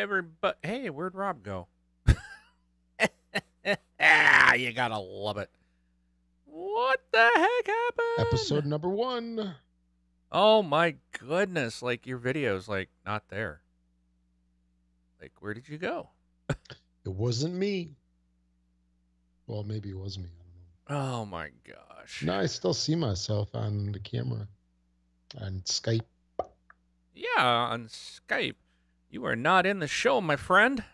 everybody. Hey, where'd Rob go? Ah, you gotta love it. What the heck happened? Episode number 1. Oh my goodness! Like your video's like not there. Like where did you go? It wasn't me. Well, maybe it was me. I don't know. Oh my gosh. No, I still see myself on the camera on Skype. Yeah, on Skype. You are not in the show, my friend.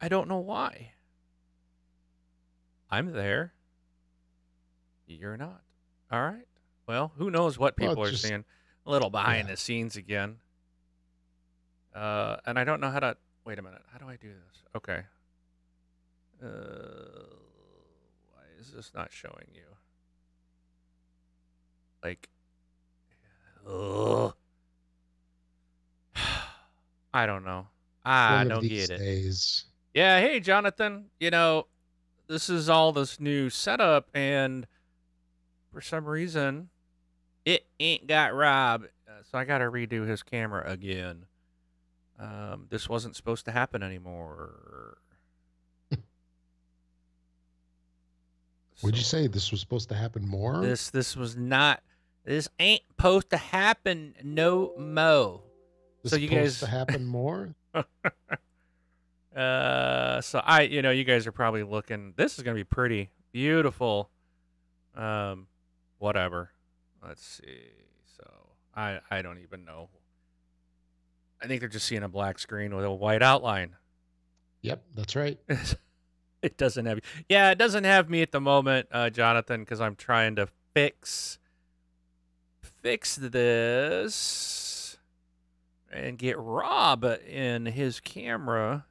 I don't know why. I'm there. You're not. All right. Well, who knows what people are seeing. A little behind the scenes again. And I don't know how to... Wait a minute. How do I do this? Okay. Why is this not showing you? Like... Ugh. I don't know. I don't get it. Days. Yeah, hey, Jonathan. You know, this is all this new setup, and for some reason, it ain't got Rob, so I got to redo his camera again. This wasn't supposed to happen anymore. What'd you say? This was supposed to happen more? This was not. This ain't supposed to happen no mo. This so you guys supposed to happen more? So you guys are probably looking. This is gonna be pretty beautiful. Whatever. Let's see. So I don't even know. I think they're just seeing a black screen with a white outline. Yep, that's right. It doesn't have. Yeah, it doesn't have me at the moment, Jonathan, because I'm trying to fix this and get Rob in his camera.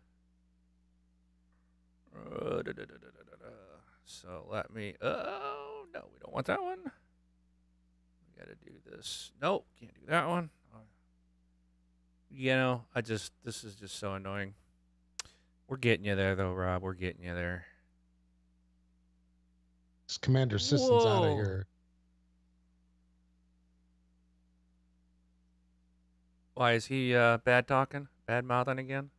So let me. Oh no, we don't want that one. We got to do this. Nope, can't do that one. This is just so annoying. We're getting you there, though, Rob. We're getting you there. This Commander Assistant's out of here. Why is he bad talking? Bad mouthing again?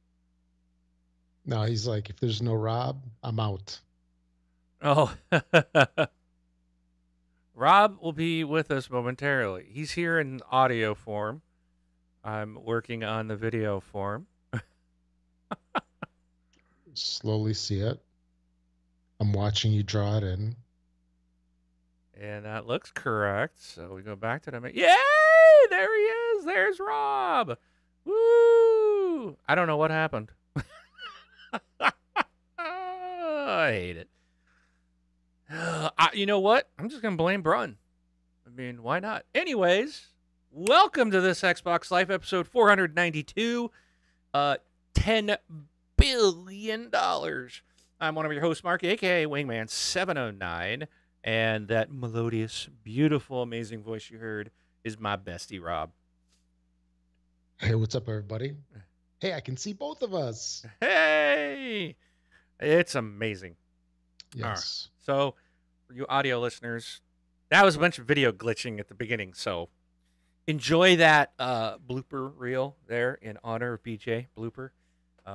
No, he's like, if there's no Rob, I'm out. Oh. Rob will be with us momentarily. He's here in audio form. I'm working on the video form. Slowly see it. I'm watching you draw it in. And that looks correct. So we go back to the... Yay! There he is. There's Rob. Woo! I don't know what happened. I hate it. You know what? I'm just going to blame Brun. I mean, why not? Anyways, welcome to this Xbox Life episode 492. $10 billion. I'm one of your hosts, Mark, a.k.a. Wingman709. And that melodious, beautiful, amazing voice you heard is my bestie, Rob. Hey, what's up, everybody? Hey, I can see both of us. Hey! It's amazing. Yes. So, for you audio listeners, that was a bunch of video glitching at the beginning. So, enjoy that blooper reel there in honor of BJ Blooper.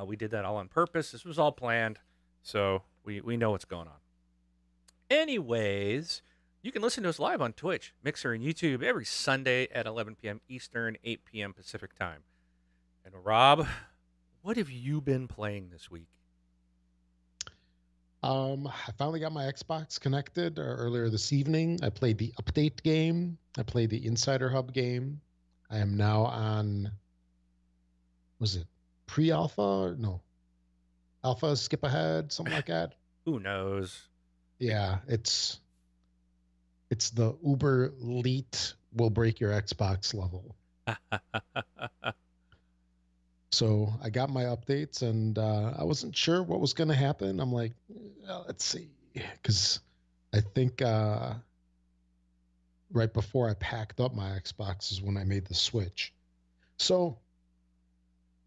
We did that all on purpose. This was all planned. So, we know what's going on. Anyways, you can listen to us live on Twitch, Mixer, and YouTube every Sunday at 11 p.m. Eastern, 8 p.m. Pacific time. And Rob, what have you been playing this week? I finally got my Xbox connected earlier this evening. I played the update game. I played the Insider Hub game. I am now on, was it pre-alpha? No. Alpha, skip ahead, something like that. Who knows? Yeah, it's the Uber Elite will break your Xbox level. So I got my updates, and I wasn't sure what was going to happen. I'm like, let's see, because I think right before I packed up my Xbox is when I made the switch. So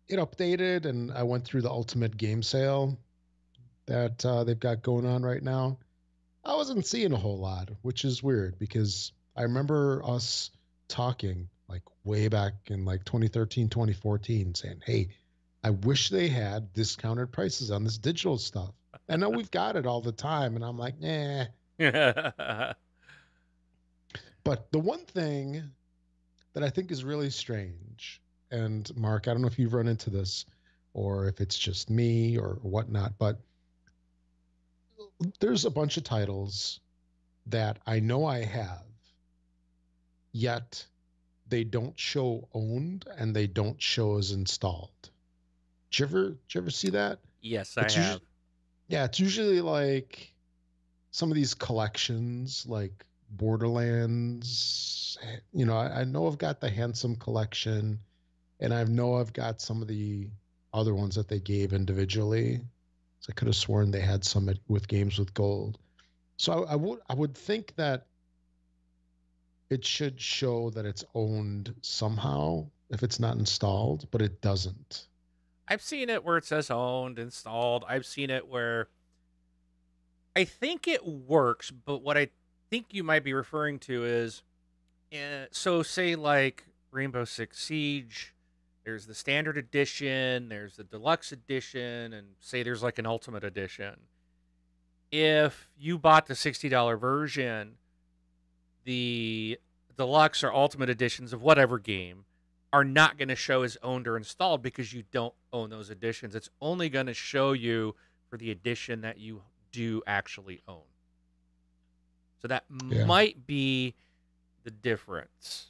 it updated, and I went through the Ultimate Game Sale that they've got going on right now. I wasn't seeing a whole lot, which is weird because I remember us talking like way back in like 2013, 2014, saying, hey, I wish they had discounted prices on this digital stuff. I know we've got it all the time, and I'm like, nah. But the one thing that I think is really strange, and Mark, I don't know if you've run into this or if it's just me or whatnot, but there's a bunch of titles that I know I have, yet they don't show owned and they don't show as installed. Did you ever see that? Yes, I It's usually have. yeah, it's usually like some of these collections like Borderlands. I know I've got the Handsome collection, and I know I've got some of the other ones that they gave individually. So I could have sworn they had some with games with gold. So I would think that it should show that it's owned somehow if it's not installed, but it doesn't. I've seen it where it says owned, installed. I've seen it where I think it works, but what I think you might be referring to is so say like Rainbow Six Siege, there's the standard edition, there's the deluxe edition, and say there's like an ultimate edition. If you bought the $60 version, the deluxe or ultimate editions of whatever game are not going to show as owned or installed because you don't own those editions. It's only going to show you for the edition that you do actually own. So that Yeah. might be the difference.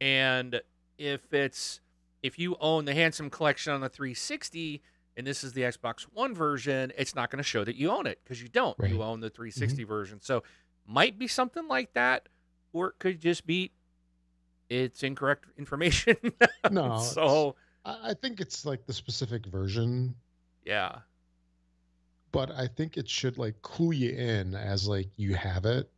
And if you own the Handsome collection on the 360 and this is the Xbox One version, it's not going to show that you own it because you don't. Right. You own the 360 version. So might be something like that, or it could just be it's incorrect information. No, So I think it's like the specific version, yeah. but I think it should like clue you in as like you have it.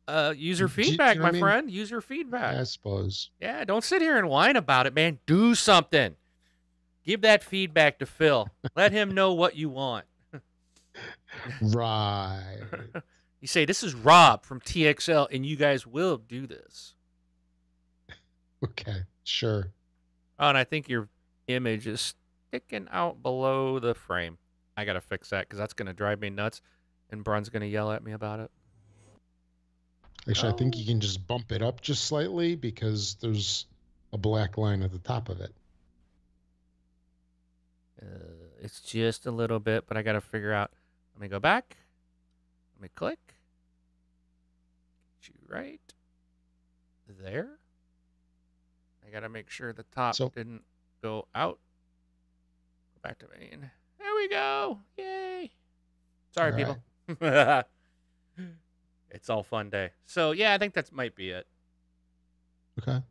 User Do you feedback, know my what I mean? friend. User feedback. I suppose. Yeah, don't sit here and whine about it, man. Do something. Give that feedback to Phil. Let him know what you want. Right. You say, this is Rob from TXL, and you guys will do this. Okay. Sure. Oh, and I think your image is sticking out below the frame. I got to fix that because that's going to drive me nuts, and Brun's going to yell at me about it. Actually, I think you can just bump it up just slightly because there's a black line at the top of it. It's just a little bit, but I got to figure out. Let me go back. Let me click. Get you right there. I got to make sure the top didn't go out. Go back to main. There we go. Yay. Sorry, All people. right. It's all fun day. So, yeah, I think that might be it. Okay.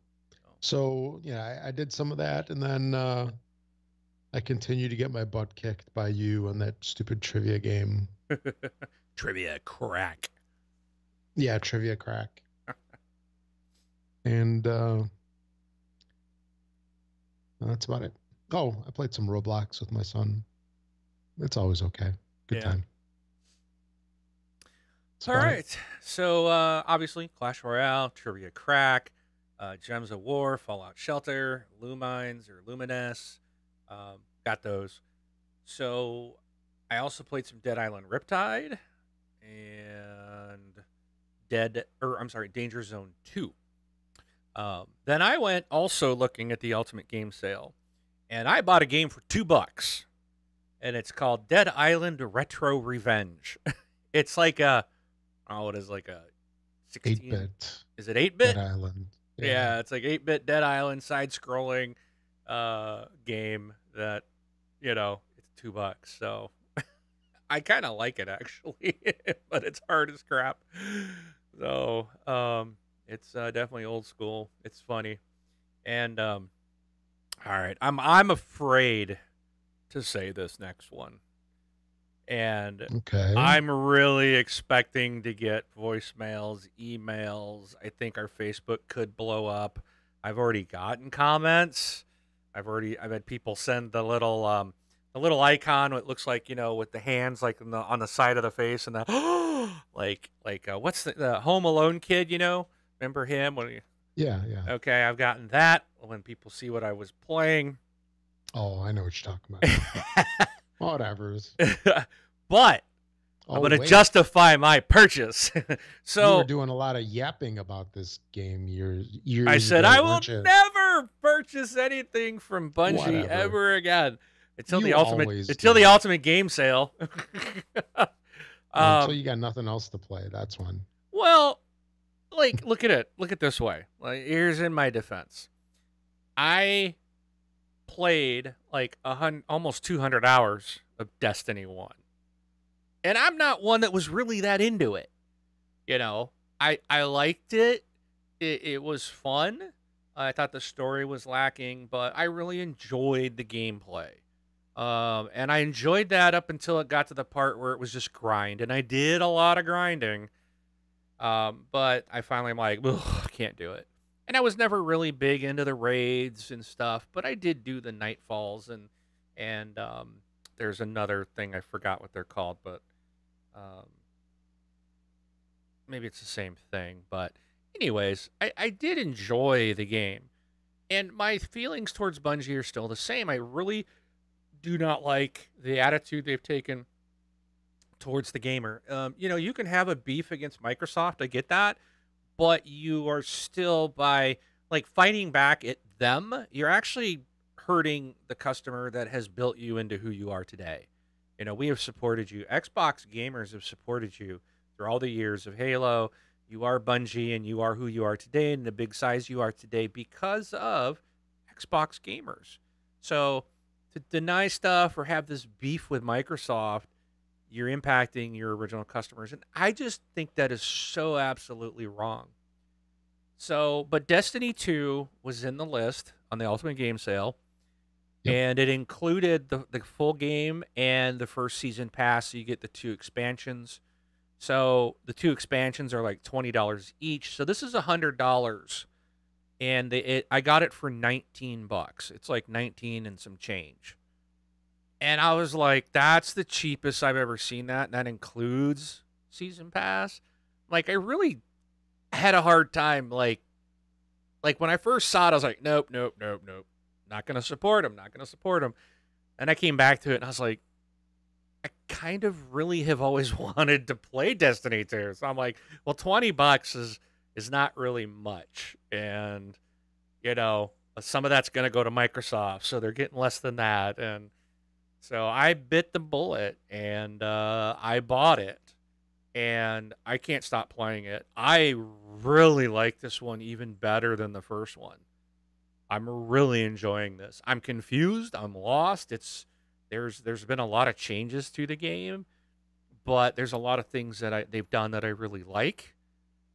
So, yeah, I did some of that, and then I continue to get my butt kicked by you on that stupid trivia game. Trivia crack. Yeah, trivia crack. And that's about it. Oh, I played some Roblox with my son. It's always okay. Good time. All right. So, obviously, Clash Royale, Trivia Crack, Gems of War, Fallout Shelter, Lumines or Lumines. Got those. So, I also played some Dead Island Riptide and Danger Zone 2. Then I went also looking at the Ultimate Game Sale, and I bought a game for $2, and it's called Dead Island Retro Revenge. It's like a, what is like a 16? 8-bit. Is it 8-bit? Dead Island. Yeah, it's like 8-bit Dead Island side-scrolling game that, it's $2. So I kind of like it, actually, but it's hard as crap. So it's definitely old school. It's funny. And all right, I'm afraid to say this next one. And okay. I'm really expecting to get voicemails, emails. I think our Facebook could blow up. I've already gotten comments. I've had people send the little icon. What looks like with the hands like on the side of the face and the like what's the Home Alone kid? Remember him when Yeah, yeah. Okay, I've gotten that when people see what I was playing. Oh, I know what you're talking about. Whatever's. But I'm Oh, going to wait. justify my purchase. You were So doing a lot of yapping about this game I years said, ago, I will weren't you? never purchase anything from Bungie Whatever. ever again You always until the do. ultimate game sale. Well, until um, you got nothing else to play. That's when. well, like look at it. Look at it this way. Like here's in my defense. I played like almost 200 hours of Destiny 1. And I'm not one that was really that into it. You know, I liked it. It was fun. I thought the story was lacking, but I really enjoyed the gameplay. And I enjoyed that up until it got to the part where it was just grind. And I did a lot of grinding. But I finally am like, ugh, I can't do it. And I was never really big into the raids and stuff, but I did do the nightfalls and there's another thing I forgot what they're called, but um, maybe it's the same thing. But anyways, I did enjoy the game, and my feelings towards Bungie are still the same. I really do not like the attitude they've taken towards the gamer. You know, you can have a beef against Microsoft. I get that, but you are still by like fighting back at them. You're actually hurting the customer that has built you into who you are today. You know, we have supported you. Xbox gamers have supported you through all the years of Halo. You are Bungie and you are who you are today and the big size you are today because of Xbox gamers. So to deny stuff or have this beef with Microsoft, you're impacting your original customers. And I just think that is so absolutely wrong. So, but Destiny 2 was in the list on the Ultimate Game Sale, Yep. and it included the full game and the first season pass. So you get the 2 expansions. So the 2 expansions are like $20 each. So this is $100, and I got it for $19. It's like 19 and some change. And I was like, that's the cheapest I've ever seen that. And that includes season pass. Like, I really had a hard time. Like when I first saw it, I was like, nope. Not going to support him. Not going to support him. And I came back to it and I was like, I kind of really have always wanted to play Destiny 2. So I'm like, well, $20 is not really much. And, you know, some of that's going to go to Microsoft. So they're getting less than that. And so I bit the bullet and I bought it, and I can't stop playing it. I really like this one even better than the first one. I'm really enjoying this. I'm confused. I'm lost. There's been a lot of changes to the game, but there's a lot of things that they've done that I really like.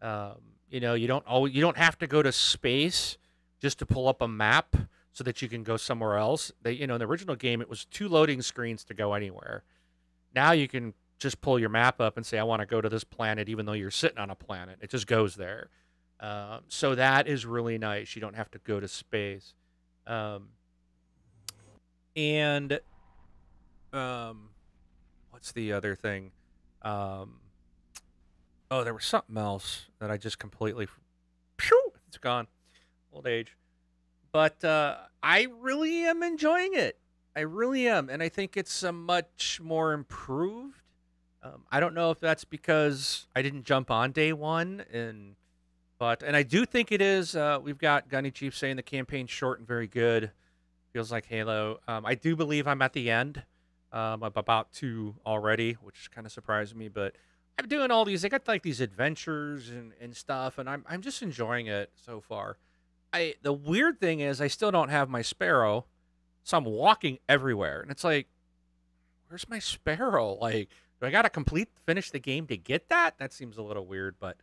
You know, you don't have to go to space just to pull up a map so that you can go somewhere else. In the original game, it was 2 loading screens to go anywhere. Now you can just pull your map up and say, I want to go to this planet, even though you're sitting on a planet. It just goes there. So that is really nice. You don't have to go to space. And what's the other thing? Oh, there was something else that I just completely... Phew, it's gone. Old age. But I really am enjoying it. I really am. And I think it's a much more improved. I don't know if that's because I didn't jump on day one. And I do think it is. We've got Gunny Chief saying the campaign's short and very good. Feels like Halo. I do believe I'm at the end. I'm about to already, which kind of surprised me. But I'm doing all these. I got like these adventures and stuff. And I'm just enjoying it so far. The weird thing is I still don't have my Sparrow, so I'm walking everywhere, and it's like, where's my Sparrow? Like, do I gotta finish the game to get that? That seems a little weird, but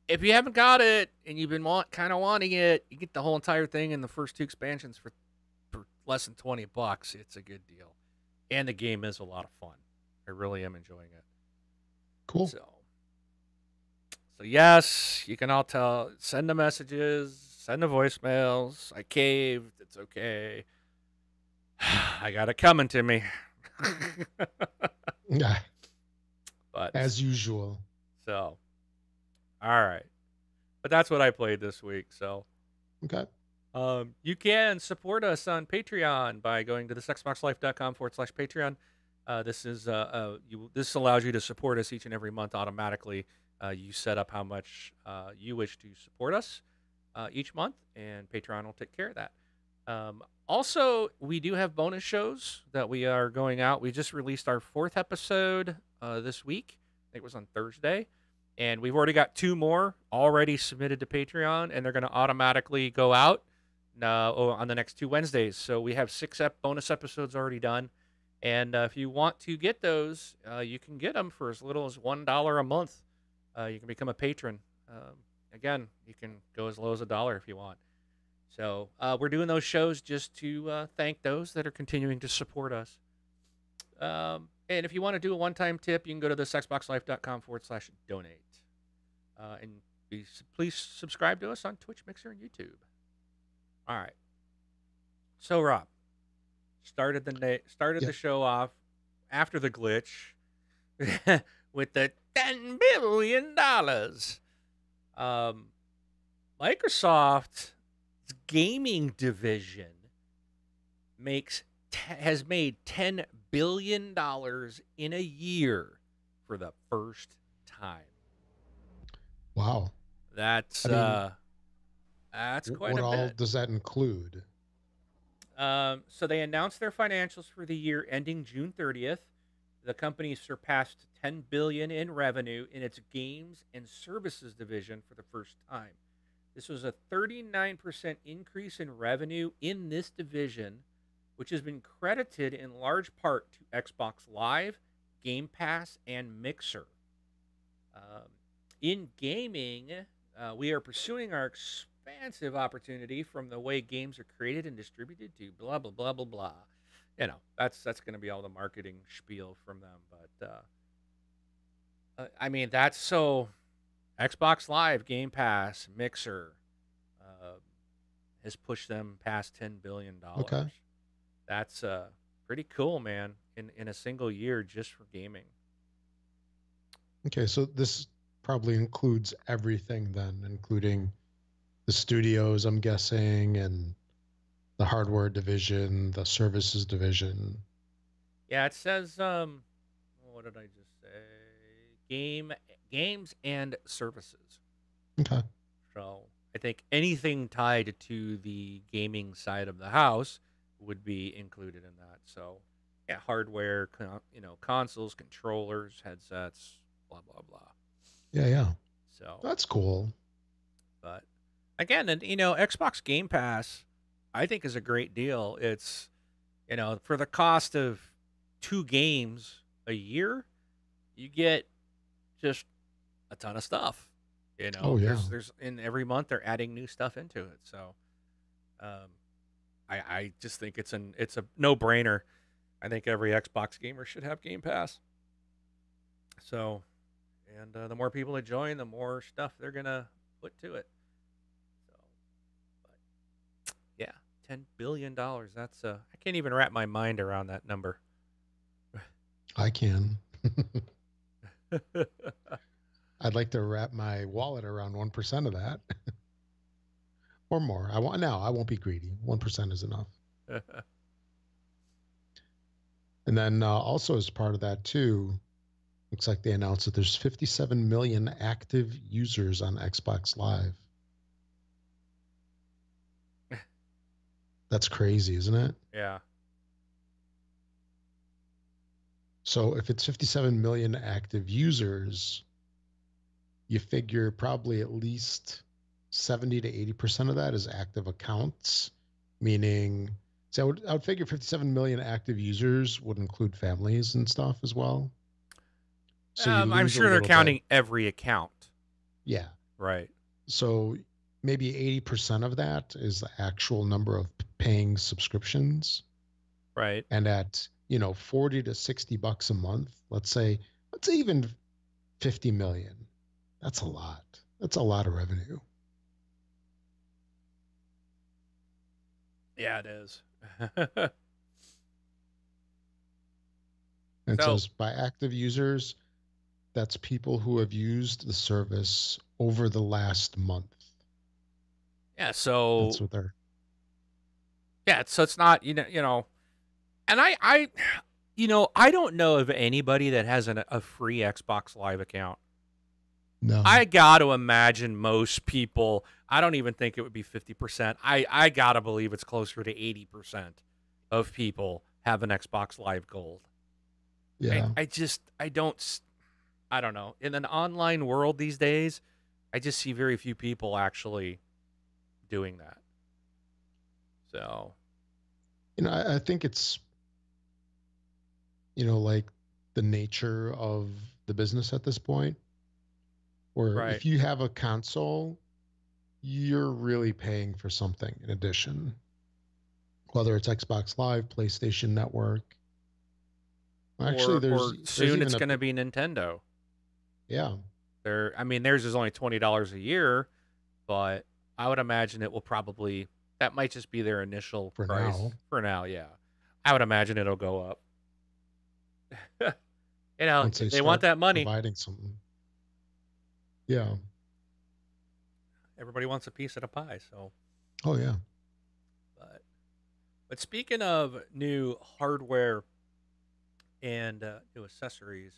if you haven't got it and you've been kind of wanting it, you get the whole entire thing and the first 2 expansions for less than $20. It's a good deal, and the game is a lot of fun. I really am enjoying it. Cool. So yes, you can all send the messages, send the voicemails. I caved. It's okay. I got it coming to me. Yeah. But as usual. So, all right. But that's what I played this week. So Okay. you can support us on Patreon by going to thesxboxlife.com/Patreon. This allows you to support us each and every month automatically. You set up how much you wish to support us each month, and Patreon will take care of that. Also, we do have bonus shows that we are going out. We just released our 4th episode this week. I think it was on Thursday. And we've already got 2 more already submitted to Patreon, and they're going to automatically go out on the next 2 Wednesdays. So we have 6 bonus episodes already done. And if you want to get those, you can get them for as little as $1 a month. You can become a patron. Again, you can go as low as $1 if you want. So we're doing those shows just to thank those that are continuing to support us. And if you want to do a one-time tip, you can go to thesxboxlife.com/donate. And please subscribe to us on Twitch, Mixer, and YouTube. All right. So, Rob, started the show off after the glitch with the $10 billion. Microsoft's gaming division has made $10 billion in a quite for the first time. Wow. That's quite a bit. What all does that include? So they announced their financials for the year ending June 30th. The company surpassed $10 billion in revenue in its games and services division for the first time. This was a 39% increase in revenue in this division, which has been credited in large part to Xbox Live, Game Pass, and Mixer. In gaming, we are pursuing our expansive opportunity from the way games are created and distributed to blah, blah, blah, blah, blah. You know, that's going to be all the marketing spiel from them. But, I mean, that's so Xbox Live, Game Pass, Mixer has pushed them past $10 billion. Okay. That's pretty cool, man, in a single year just for gaming. Okay, so this probably includes everything then, including the studios, I'm guessing, and the hardware division, the services division. Yeah, it says, what did I just say? Games and services. Okay. So I think anything tied to the gaming side of the house would be included in that. So, yeah, hardware, consoles, controllers, headsets, blah, blah, blah. Yeah. So that's cool. But again, and Xbox Game Pass, I think is a great deal. It's, for the cost of 2 games a year, you get just a ton of stuff. Oh, yeah. There's in every month they're adding new stuff into it. So, I just think it's a no-brainer. I think every Xbox gamer should have Game Pass. So, and the more people that join, the more stuff they're gonna put to it. So, but yeah, $10 billion. That's I can't even wrap my mind around that number. I can. I'd like to wrap my wallet around 1% of that. Or more. I won't be greedy. 1% is enough. And then also as part of that too, looks like they announced that there's 57 million active users on Xbox Live. That's crazy, isn't it? Yeah. So if it's 57 million active users, you figure probably at least 70 to 80% of that is active accounts, meaning, so I would figure 57 million active users would include families and stuff as well. So I'm sure they're counting every account. Yeah. Right. So maybe 80% of that is the actual number of paying subscriptions. Right. And at, $40 to $60 a month, let's say even 50 million. That's a lot. That's a lot of revenue. Yeah, it is. And so by active users, that's people who have used the service over the last month. Yeah, so That's what they're. yeah, so it's not and I I don't know of anybody that has a free Xbox Live account. No. I got to imagine most people, I don't even think it would be 50%. I got to believe it's closer to 80% of people have an Xbox Live Gold. Yeah. I don't know. In an online world these days, I just see very few people actually doing that. So, I think it's, like the nature of the business at this point, where right. if you have a console, you're really paying for something in addition, whether it's Xbox Live, PlayStation Network. Actually, Or there's soon even it's a going to be Nintendo. yeah. I mean, theirs is only $20 a year, but I would imagine it will probably, that might just be their initial For price now. for now. Yeah, I would imagine it'll go up. Once they They want start that money. providing something. Yeah. Everybody wants a piece of the pie. So, Oh yeah. but speaking of new hardware and new accessories,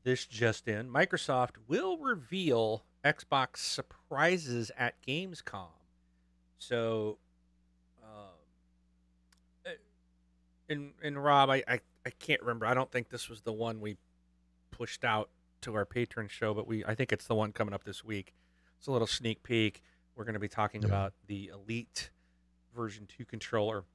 this just in: Microsoft will reveal Xbox surprises at Gamescom. So, and Rob, I can't remember. I don't think this was the one we pushed out to our patron show, but I think it's the one coming up this week. It's a little sneak peek. We're going to be talking Yeah. about the Elite version 2 controller.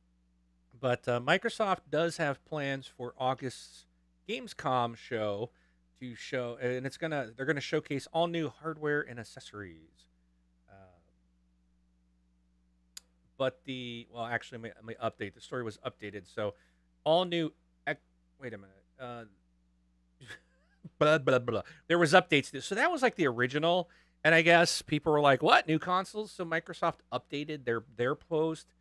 But Microsoft does have plans for August's Gamescom show to show, and they're gonna showcase all new hardware and accessories. But actually, let me update. The story was updated, so all new. Wait a minute. Blah blah blah. There was updates. So that was like the original, and I guess people were like, "What, new consoles?" So Microsoft updated their post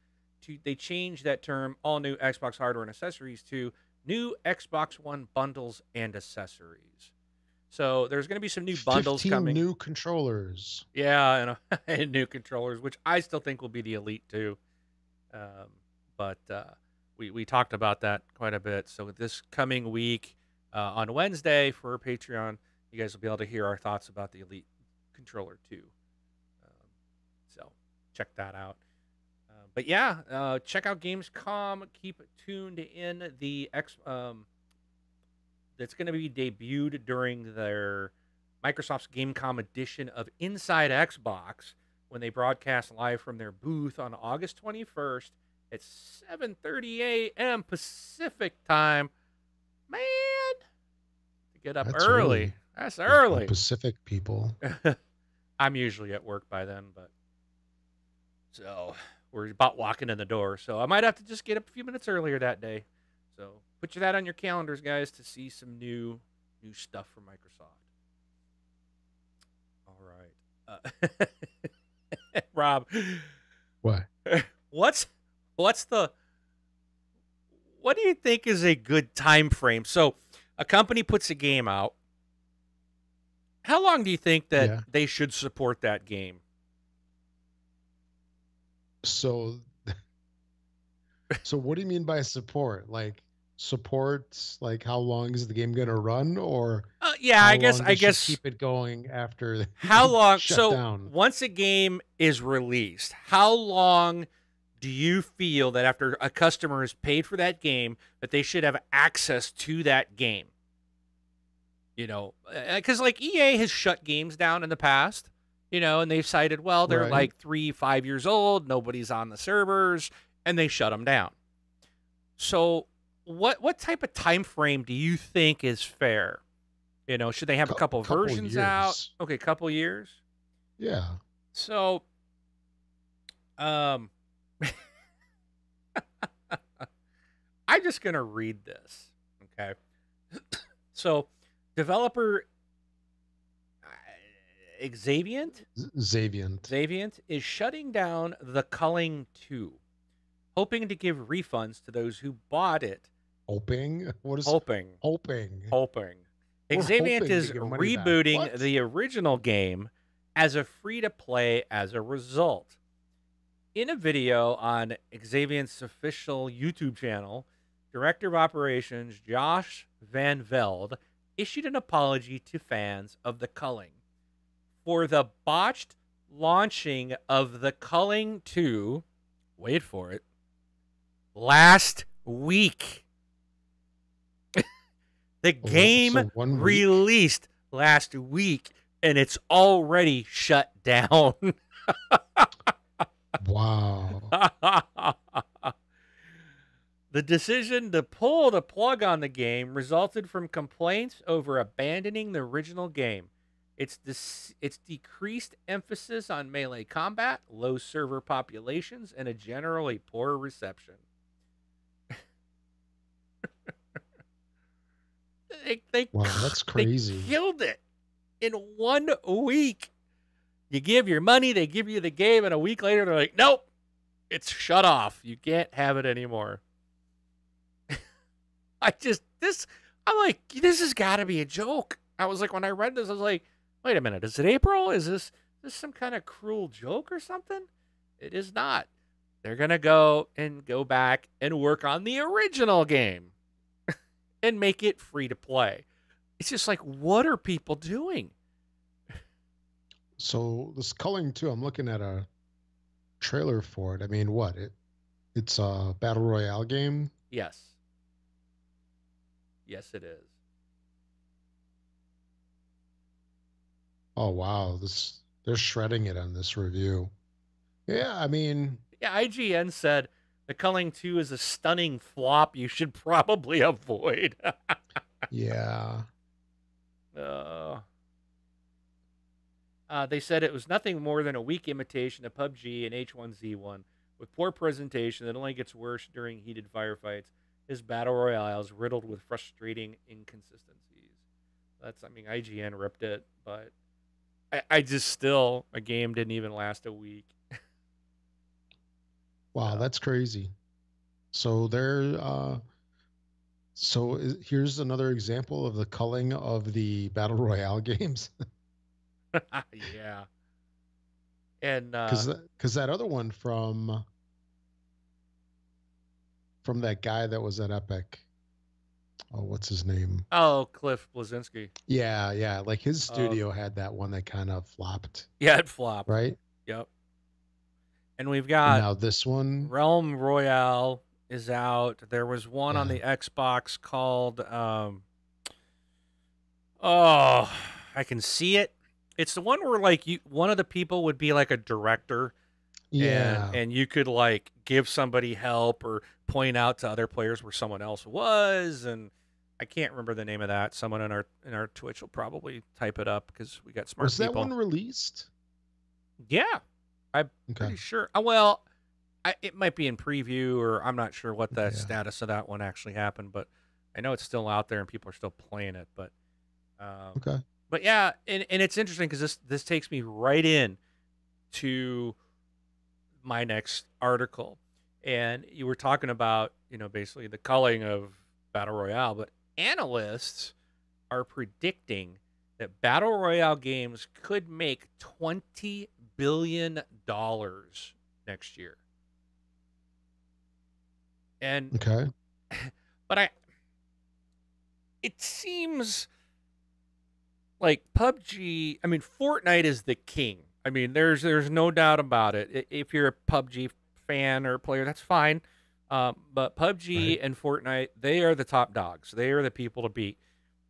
to, they changed that term, all new Xbox hardware and accessories, to new Xbox One bundles and accessories. So there's going to be some new bundles 15 coming. new controllers. Yeah, and new controllers, which I still think will be the Elite 2. But we talked about that quite a bit. So this coming week, on Wednesday for Patreon, you guys will be able to hear our thoughts about the Elite controller 2. So check that out. But yeah, check out Gamescom. Keep tuned in. That's going to be debuted during their Microsoft's Gamescom edition of Inside Xbox, when they broadcast live from their booth on August 21st at 7:30 a.m. Pacific time. Man, to get up That's early. early. That's early. Pacific people. I'm usually at work by then, but so we're about walking in the door. So I might have to just get up a few minutes earlier that day. So put that on your calendars, guys, to see some new stuff from Microsoft. All right. Rob. What? What do you think is a good time frame? So a company puts a game out. How long do you think that they should support that game? So what do you mean by support? Like, supports, like, how long is the game going to run, or yeah, I guess keep it going after how long shutdown? Once a game is released, how long do you feel that after a customer has paid for that game that they should have access to that game? Because like EA has shut games down in the past, and they've cited, well, they're like 3-5 years old, nobody's on the servers, and they shut them down. So what type of time frame do you think is fair? Should they have a couple versions years out? Okay, couple years. Yeah. So, I'm just gonna read this. Okay. So, developer Xaviant is shutting down the Culling 2, hoping to give refunds to those who bought it. Hoping? What is hoping? Hoping. Xaviant is rebooting the original game as a free-to-play as a result. In a video on Xaviant's official YouTube channel, Director of Operations Josh Van Velde issued an apology to fans of the Culling for the botched launching of the Culling 2, wait for it, last week. The game released last week, and it's already shut down. Wow. The decision to pull the plug on the game resulted from complaints over abandoning the original game. Its decreased emphasis on melee combat, low server populations, and a generally poor reception. Wow, that's crazy. They killed it in 1 week. You give your money, they give you the game, and a week later they're like, nope, it's shut off. You can't have it anymore. I'm like, this has got to be a joke. I was like, when I read this, I was like, wait a minute, is it April? Is this some kind of cruel joke or something? It is not. They're going to go back and work on the original game and make it free to play. It's just like, what are people doing? So this Culling 2, I'm looking at a trailer for it. I mean, what? It's a Battle Royale game? Yes. Yes, it is. Oh, wow. They're shredding it on this review. Yeah, I mean... Yeah, IGN said the Culling 2 is a stunning flop you should probably avoid. Yeah. They said it was nothing more than a weak imitation of PUBG and H1Z1 with poor presentation that only gets worse during heated firefights. His Battle Royale is riddled with frustrating inconsistencies. IGN ripped it, but a game didn't even last a week. Wow, that's crazy. So here's another example of the culling of the Battle Royale games. Yeah. And because that other one from that guy that was at Epic. Oh, what's his name? Oh, Cliff Bleszinski. Yeah. Like his studio had that one that kind of flopped. Yeah, it flopped. Right? Yep. And we've got now this one. Realm Royale is out. There was one on the Xbox called I can see it. It's the one where like one of the people would be like a director. Yeah. And you could like give somebody help or point out to other players where someone else was, and I can't remember the name of that. Someone in our Twitch will probably type it up because we got smart people. Was that one released? Yeah. I'm pretty sure. Well, it might be in preview, or I'm not sure what the status of that one actually happened, but I know it's still out there and people are still playing it. But But yeah, and it's interesting because this takes me right in to my next article. And you were talking about, basically the culling of Battle Royale, but analysts are predicting that Battle Royale games could make $20 billion next year. And but it seems like PUBG, Fortnite is the king. There's no doubt about it. If you're a PUBG fan or player, that's fine. But PUBG and Fortnite, they are the top dogs. They are the people to beat.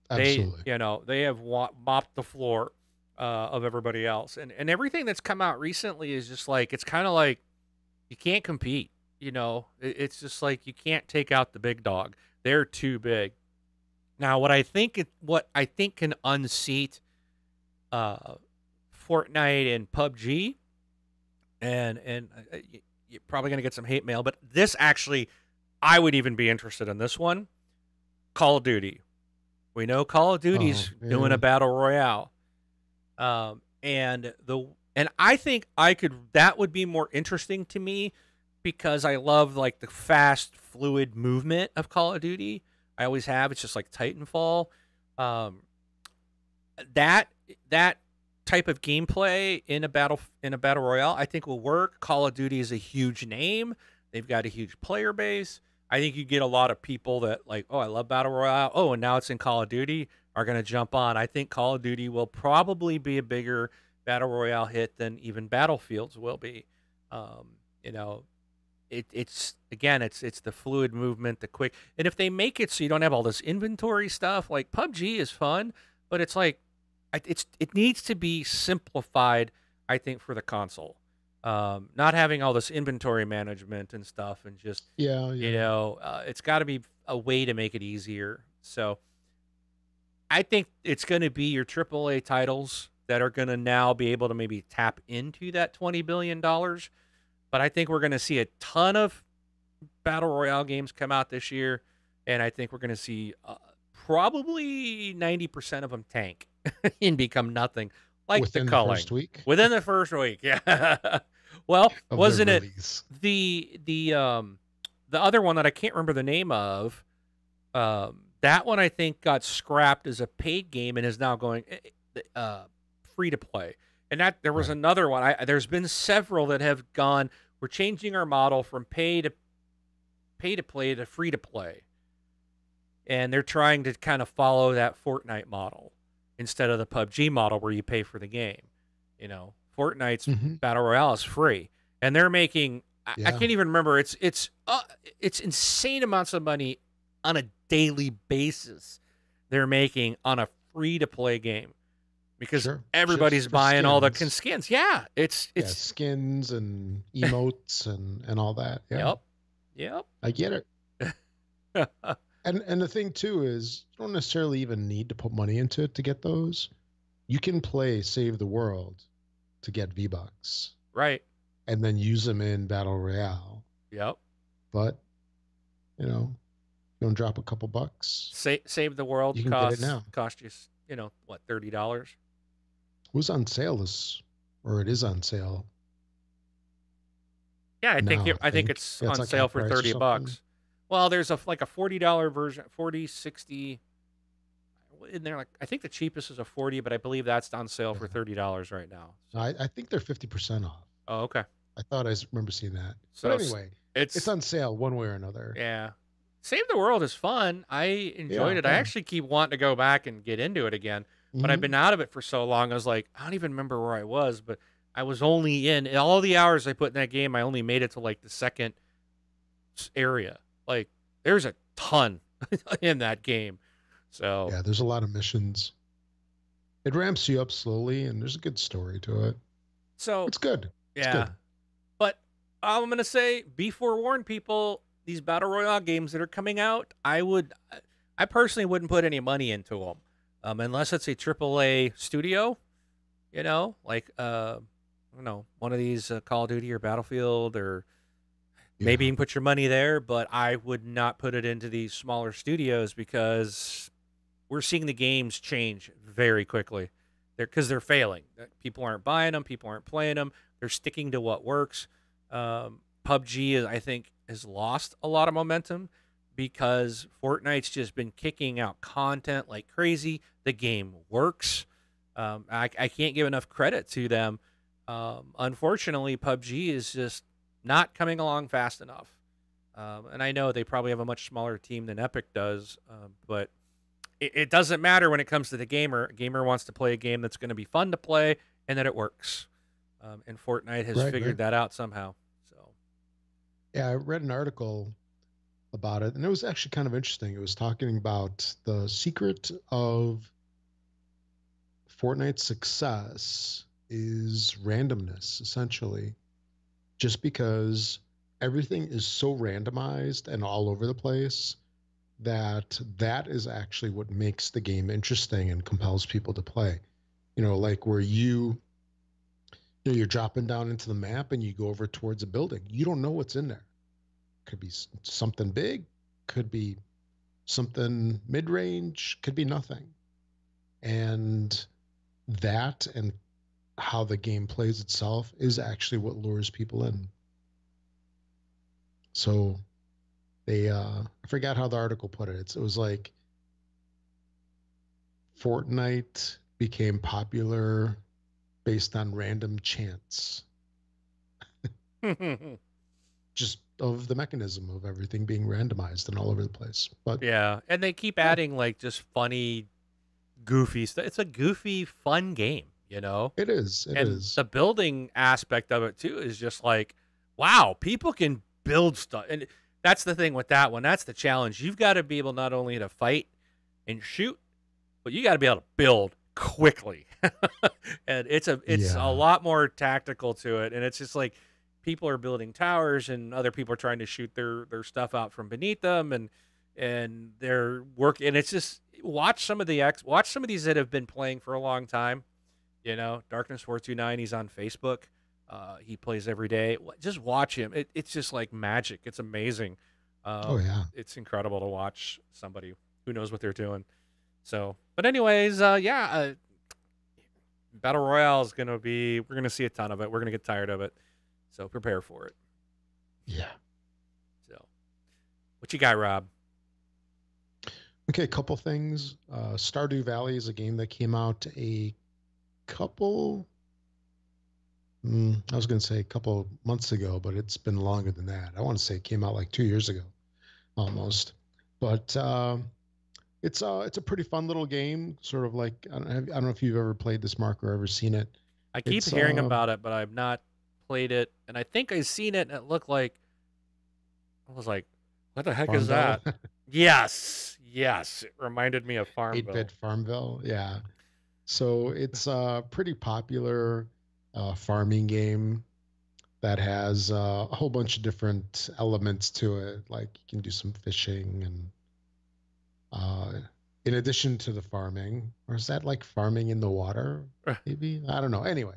Absolutely. They have mopped the floor of everybody else. And everything that's come out recently is just like, it's kind of like you can't compete. It's just like you can't take out the big dog. They're too big. Now, what I think can unseat Fortnite and PUBG, and you're probably going to get some hate mail, but this actually, I would even be interested in this one. Call of Duty. We know Call of Duty's doing a Battle Royale. And I think that would be more interesting to me because I love like the fast, fluid movement of Call of Duty. I always have. It's just like Titanfall. That type of gameplay in a battle royale, I think will work. Call of Duty is a huge name. They've got a huge player base. I think you get a lot of people that like, oh, I love battle royale. Oh, and now it's in Call of Duty, are going to jump on. I think Call of Duty will probably be a bigger battle royale hit than even Battlefields will be. You know, it's again, it's the fluid movement, the quick, and if they make it so you don't have all this inventory stuff, like PUBG is fun, but it's like it needs to be simplified, I think, for the console. Not having all this inventory management and stuff, and just it's got to be a way to make it easier. So I think it's going to be your AAA titles that are going to now be able to maybe tap into that $20 billion. But I think we're going to see a ton of Battle Royale games come out this year, and I think we're going to see probably 90% of them tank and become nothing, like within the Culling. First week? Within the first week, yeah. Well, wasn't it the other one that I can't remember the name of? That one I think got scrapped as a paid game and is now going free to play. And that there was another one. There's been several that have gone. We're changing our model from pay to play to free to play, and they're trying to kind of follow that Fortnite model instead of the PUBG model where you pay for the game. You know, Fortnite's Battle Royale is free, and they're making. I can't even remember. It's insane amounts of money on a daily basis they're making on a free to play game. Because everybody's buying all the skins. Yeah, it's skins and emotes and all that. Yeah. Yep. I get it. and the thing too is you don't necessarily even need to put money into it to get those. You can play Save the World to get V-Bucks. Right. And then use them in Battle Royale. Yep. But you don't drop a couple bucks. Save the World you can get it now. Cost you what, $30? It was on sale it is on sale. Yeah, I think it's on like sale for $30. Well, there's a $40 version, 40, 60. In there, like I think the cheapest is a 40, but I believe that's on sale for $30 right now. So. I think they're 50% off. Oh, okay. I thought I remember seeing that. So but anyway, it's on sale one way or another. Yeah. Save the World is fun. I enjoyed it. I actually keep wanting to go back and get into it again. But I've been out of it for so long. I was like, I don't even remember where I was, but I was only in all the hours I put in that game. I only made it to like the second area. Like there's a ton in that game. So yeah, there's a lot of missions. It ramps you up slowly, and there's a good story to it. So it's good. Yeah. It's good. But I'm going to say, be forewarned, people, these Battle Royale games that are coming out, I personally wouldn't put any money into them. Unless it's a AAA studio, like I don't know, one of these Call of Duty or Battlefield, or maybe you can put your money there. But I would not put it into these smaller studios because we're seeing the games change very quickly. Because they're failing. People aren't buying them. People aren't playing them. They're sticking to what works. PUBG I think has lost a lot of momentum, because Fortnite's just been kicking out content like crazy. The game works. I can't give enough credit to them. Unfortunately, PUBG is just not coming along fast enough. And I know they probably have a much smaller team than Epic does, but it doesn't matter when it comes to the gamer. A gamer wants to play a game that's going to be fun to play and that it works. And Fortnite has figured that out somehow. So, yeah, I read an article about it, and it was actually kind of interesting. It was talking about the secret of Fortnite's success is randomness, essentially. Just because everything is so randomized and all over the place, that is actually what makes the game interesting and compels people to play. Like where you're dropping down into the map and you go over towards a building. You don't know what's in there. Could be something big, could be something mid-range, could be nothing. And that and how the game plays itself is actually what lures people in. So I forgot how the article put it. It was like Fortnite became popular based on random chance, just of the mechanism of everything being randomized and all over the place. But Yeah, and they keep yeah, adding like just funny, goofy stuff. It's a goofy, fun game, you know? it is. It And is. the building aspect of it too is just like, wow, people can build stuff. And that's the thing with that one. That's the challenge. You've got to be able not only to fight and shoot, but you got to be able to build quickly. And it's a Yeah. lot more tactical to it. And it's just like people are building towers and other people are trying to shoot their stuff out from beneath them, and they're working. And it's just watch some of these that have been playing for a long time. Darkness 429. He's on Facebook. He plays every day. Just watch him. It's just like magic. It's amazing. Oh yeah. It's incredible to watch somebody who knows what they're doing. So, but anyways, Battle Royale is gonna be. We're gonna see a ton of it. We're gonna get tired of it. So prepare for it. Yeah. So, what you got, Rob? Okay, a couple things. Stardew Valley is a game that came out a couple. I was going to say a couple months ago, but it's been longer than that. I want to say it came out like 2 years ago, almost. But it's a pretty fun little game. Sort of like I don't know if you've ever played this, Mark, or ever seen it. I keep It's hearing about it, but I've not played it. And I think I've seen it, and it looked like I was like, "What the heck is Farmville, that?" Yes, it reminded me of Farmville. 8-bit Farmville. Yeah. So it's a pretty popular farming game that has a whole bunch of different elements to it. Like you can do some fishing and in addition to the farming, or is that like farming in the water? Maybe I don't know. Anyway,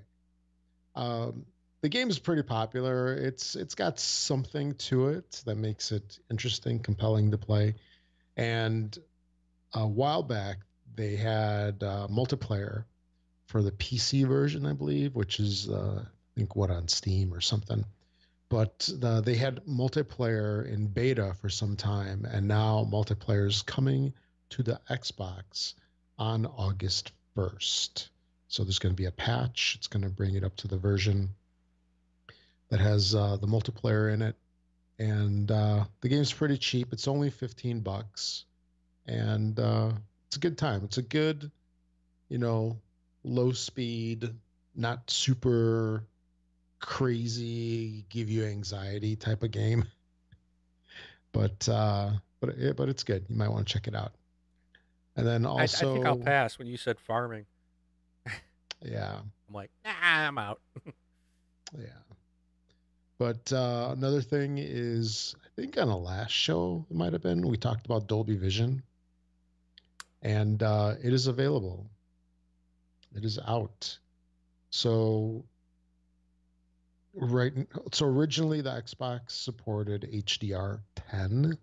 the game is pretty popular. It's got something to it that makes it interesting, compelling to play. And a while back, they had multiplayer for the PC version, I believe, which is I think what on Steam or something. But they had multiplayer in beta for some time, and now multiplayer is coming to the Xbox on August 1st. So there's going to be a patch. It's going to bring it up to the version that has the multiplayer in it. And the game's pretty cheap. It's only $15, and it's a good time. It's a good, low speed, not super crazy, give you anxiety type of game. But it's good. You might want to check it out. And then I think I'll also, pass when you said farming. yeah, I'm like, nah, I'm out. yeah. But another thing is, I think on a last show it might have been, we talked about Dolby Vision, and it is available. It is out. So right, so originally the Xbox supported HDR10,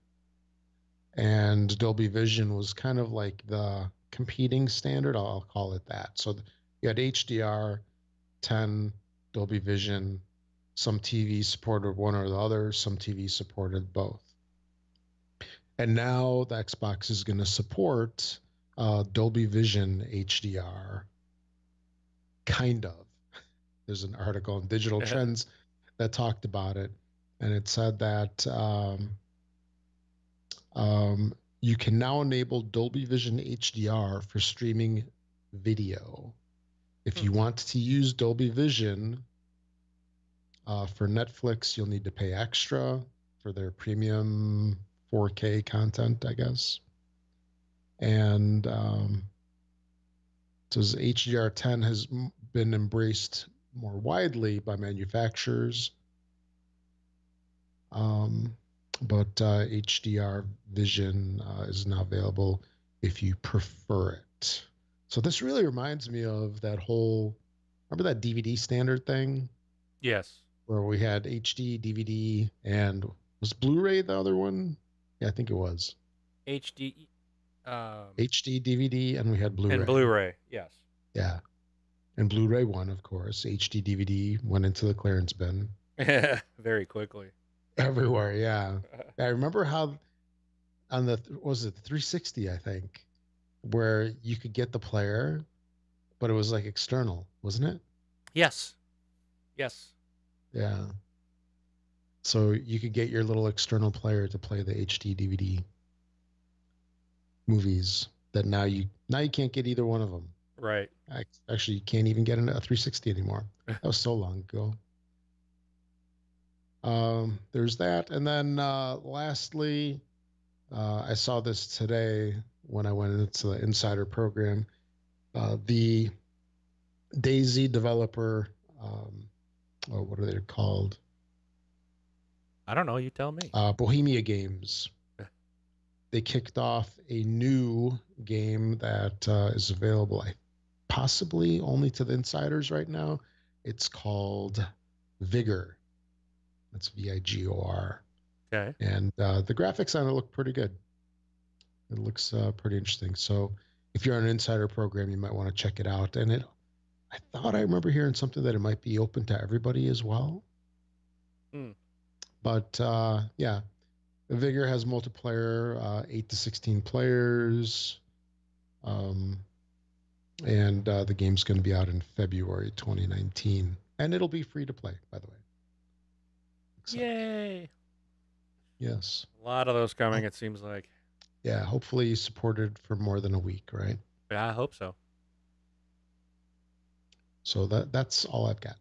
and Dolby Vision was kind of like the competing standard. I'll call it that. So you had HDR10, Dolby Vision. Some TVs supported one or the other. Some TVs supported both. And now the Xbox is going to support Dolby Vision HDR. Kind of. There's an article in Digital Trends that talked about it, and it said that you can now enable Dolby Vision HDR for streaming video. If you want to use Dolby Vision for Netflix, you'll need to pay extra for their premium 4K content, I guess. And so HDR10 has been embraced more widely by manufacturers. But HDR Vision is now available if you prefer it. So this really reminds me of that whole, remember that DVD standard thing? Yes. Where we had HD, DVD, and was Blu-ray the other one? Yeah, I think it was. HD. HD, DVD, and we had Blu-ray. And Blu-ray, yes. Yeah. And Blu-ray won, of course. HD, DVD went into the clearance bin. Very quickly. Everywhere, yeah. I remember how on the, was it the 360, I think, where you could get the player, but it was like external, wasn't it? Yes. Yes. Yeah. So you could get your little external player to play the HD DVD movies that now you can't get either one of them. Right. Actually, you can't even get a 360 anymore. That was so long ago. There's that. And then lastly, I saw this today when I went into the insider program. The Daisy developer, what are they called? I don't know. You tell me. Bohemia Games. They kicked off a new game that is available, possibly only to the insiders right now. It's called Vigor. That's Vigor. Okay. And the graphics on it look pretty good. It looks pretty interesting. So if you're on an insider program, you might want to check it out. And I thought I remember hearing something that it might be open to everybody as well. But yeah, Vigor has multiplayer, 8 to 16 players. And the game's going to be out in February 2019. And it'll be free to play, by the way. Yay. Yes. A lot of those coming, it seems like. Yeah, hopefully supported for more than a week, right? Yeah, I hope so. So that's all I've got.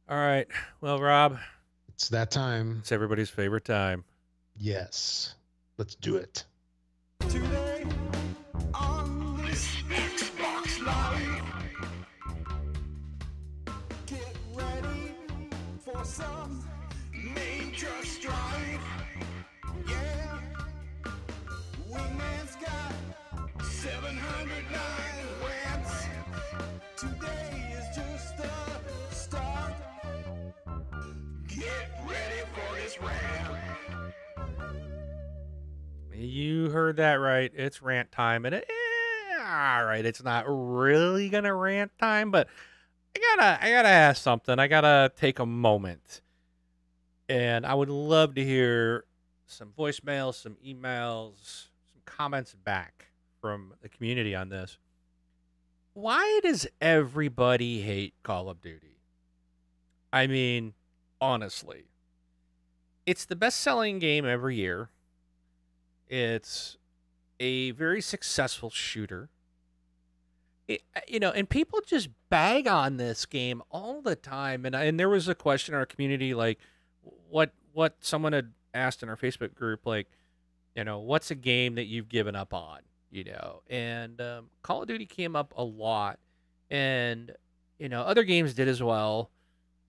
All right. Well, Rob. It's that time. It's everybody's favorite time. Yes. Let's do it. Today on this Xbox Live, get ready for some major strife. Yeah, Wingman's got 709 rants. Today is just the start. Get ready for this rant. You heard that right. It's rant time, and all right, it's not really gonna rant time, but I gotta ask something. I gotta take a moment, and I would love to hear some voicemails, some emails, some comments back from the community on this. Why does everybody hate Call of Duty? I mean, honestly, it's the best-selling game every year. It's a very successful shooter. And people just bag on this game all the time. And there was a question in our community, like, what someone had asked in our Facebook group, like, what's a game that you've given up on, And Call of Duty came up a lot, and other games did as well.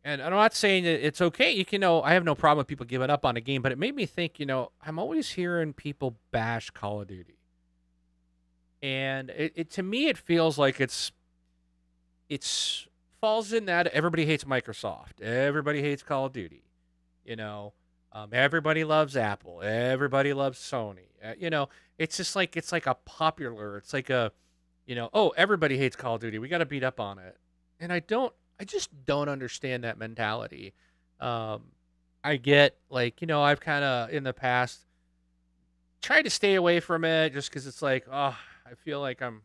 And I'm not saying that it's okay. You can I have no problem with people giving up on a game, but it made me think, I'm always hearing people bash Call of Duty. And it to me, it feels like it's falls in that everybody hates Microsoft. Everybody hates Call of Duty. Everybody loves Apple. Everybody loves Sony. It's just like, it's like a popular, it's like a, oh, everybody hates Call of Duty. We got to beat up on it. And I just don't understand that mentality. I get, like, I've kind of in the past tried to stay away from it just because it's like, oh, I feel like I'm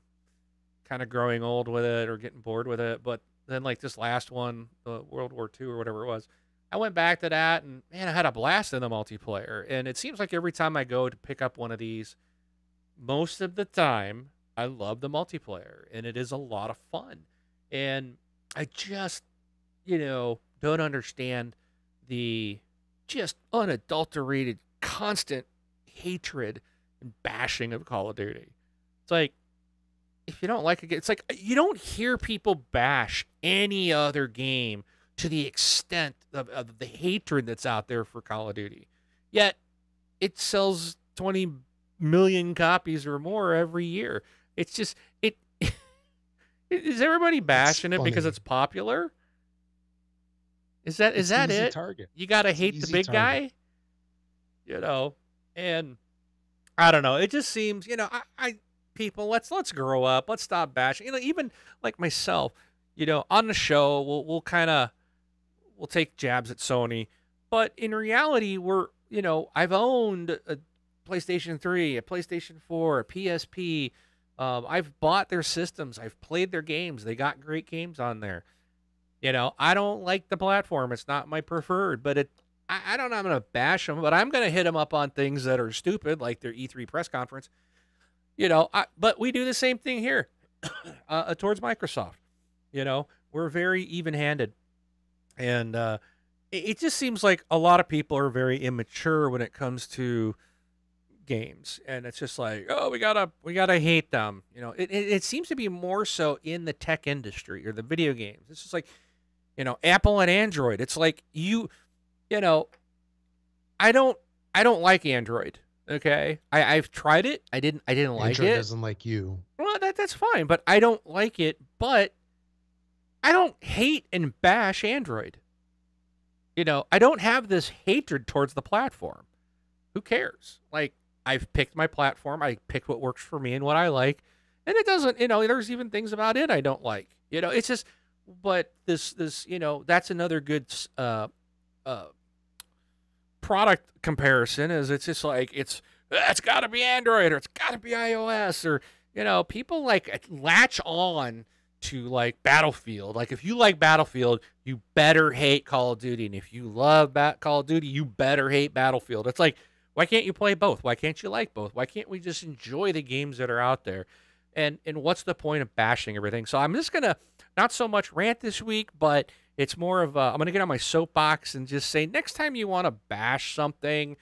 kind of growing old with it or getting bored with it. But then, like, this last one, the World War II or whatever it was, I went back to that, and man, I had a blast in the multiplayer. And it seems like every time I go to pick up one of these, most of the time, I love the multiplayer, and it is a lot of fun. And I just, don't understand the just unadulterated, constant hatred and bashing of Call of Duty. It's like, if you don't like a game, it's like you don't hear people bash any other game to the extent of the hatred that's out there for Call of Duty. Yet, it sells 20 million copies or more every year. It's just, is everybody bashing it because it's popular? Is that it? Target. You gotta hate the big guy, and I don't know. It just seems, people, let's grow up. Let's stop bashing. Even like myself, on the show, we'll take jabs at Sony, but in reality, I've owned a PlayStation 3, a PlayStation 4, a PSP. I've bought their systems. I've played their games. They got great games on there. You know, I don't like the platform. It's not my preferred, but I don't know. I'm going to bash them, but I'm going to hit them up on things that are stupid, like their E3 press conference. You know, but we do the same thing here towards Microsoft. You know, we're very even-handed, and it just seems like a lot of people are very immature when it comes to games, and it's just like, oh, we gotta hate them. You know, it seems to be more so in the tech industry or the video games. It's just like, you know, Apple and Android. It's like you know, I don't like Android. Okay, I've tried it. I didn't like Android it. doesn't like you. Well, that's fine, but I don't like it. But I don't hate and bash Android. You know, I don't have this hatred towards the platform. Who cares? Like, I've picked my platform. I picked what works for me and what I like. And it doesn't, you know, there's even things about it I don't like. You know, it's just, but this, you know, that's another good product comparison is it's just like, it's got to be Android or it's got to be iOS or, you know, people like latch on to like Battlefield. Like if you like Battlefield, you better hate Call of Duty. And if you love Call of Duty, you better hate Battlefield. It's like, why can't you play both? Why can't you like both? Why can't we just enjoy the games that are out there? And what's the point of bashing everything? So I'm just going to not so much rant this week, but it's more of I'm going to get on my soapbox and just say next time you want to bash something,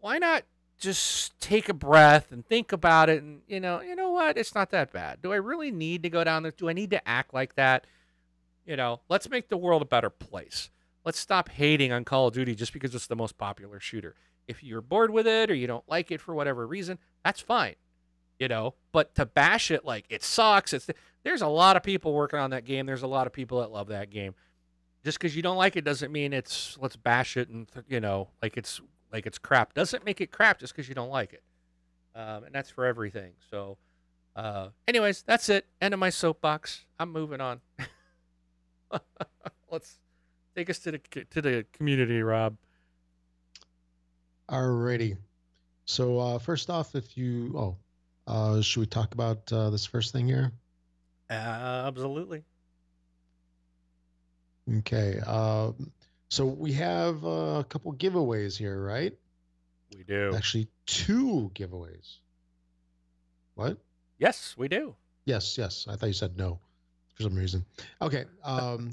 why not just take a breath and think about it and, you know what? It's not that bad. Do I really need to go down there? Do I need to act like that? You know, let's make the world a better place. Let's stop hating on Call of Duty just because it's the most popular shooter. If you're bored with it or you don't like it for whatever reason, that's fine. You know, but to bash it like it sucks, there's a lot of people working on that game. There's a lot of people that love that game. Just because you don't like it doesn't mean let's bash it and, you know, like it's crap. Doesn't make it crap just because you don't like it. And that's for everything. So, anyways, that's it. End of my soapbox. I'm moving on. Let's take us to the community, Rob. Alrighty. So first off, should we talk about this first thing here? Absolutely. Okay. So we have a couple giveaways here, right? We do. Actually, 2 giveaways. What? Yes, we do. Yes. I thought you said no for some reason. Okay.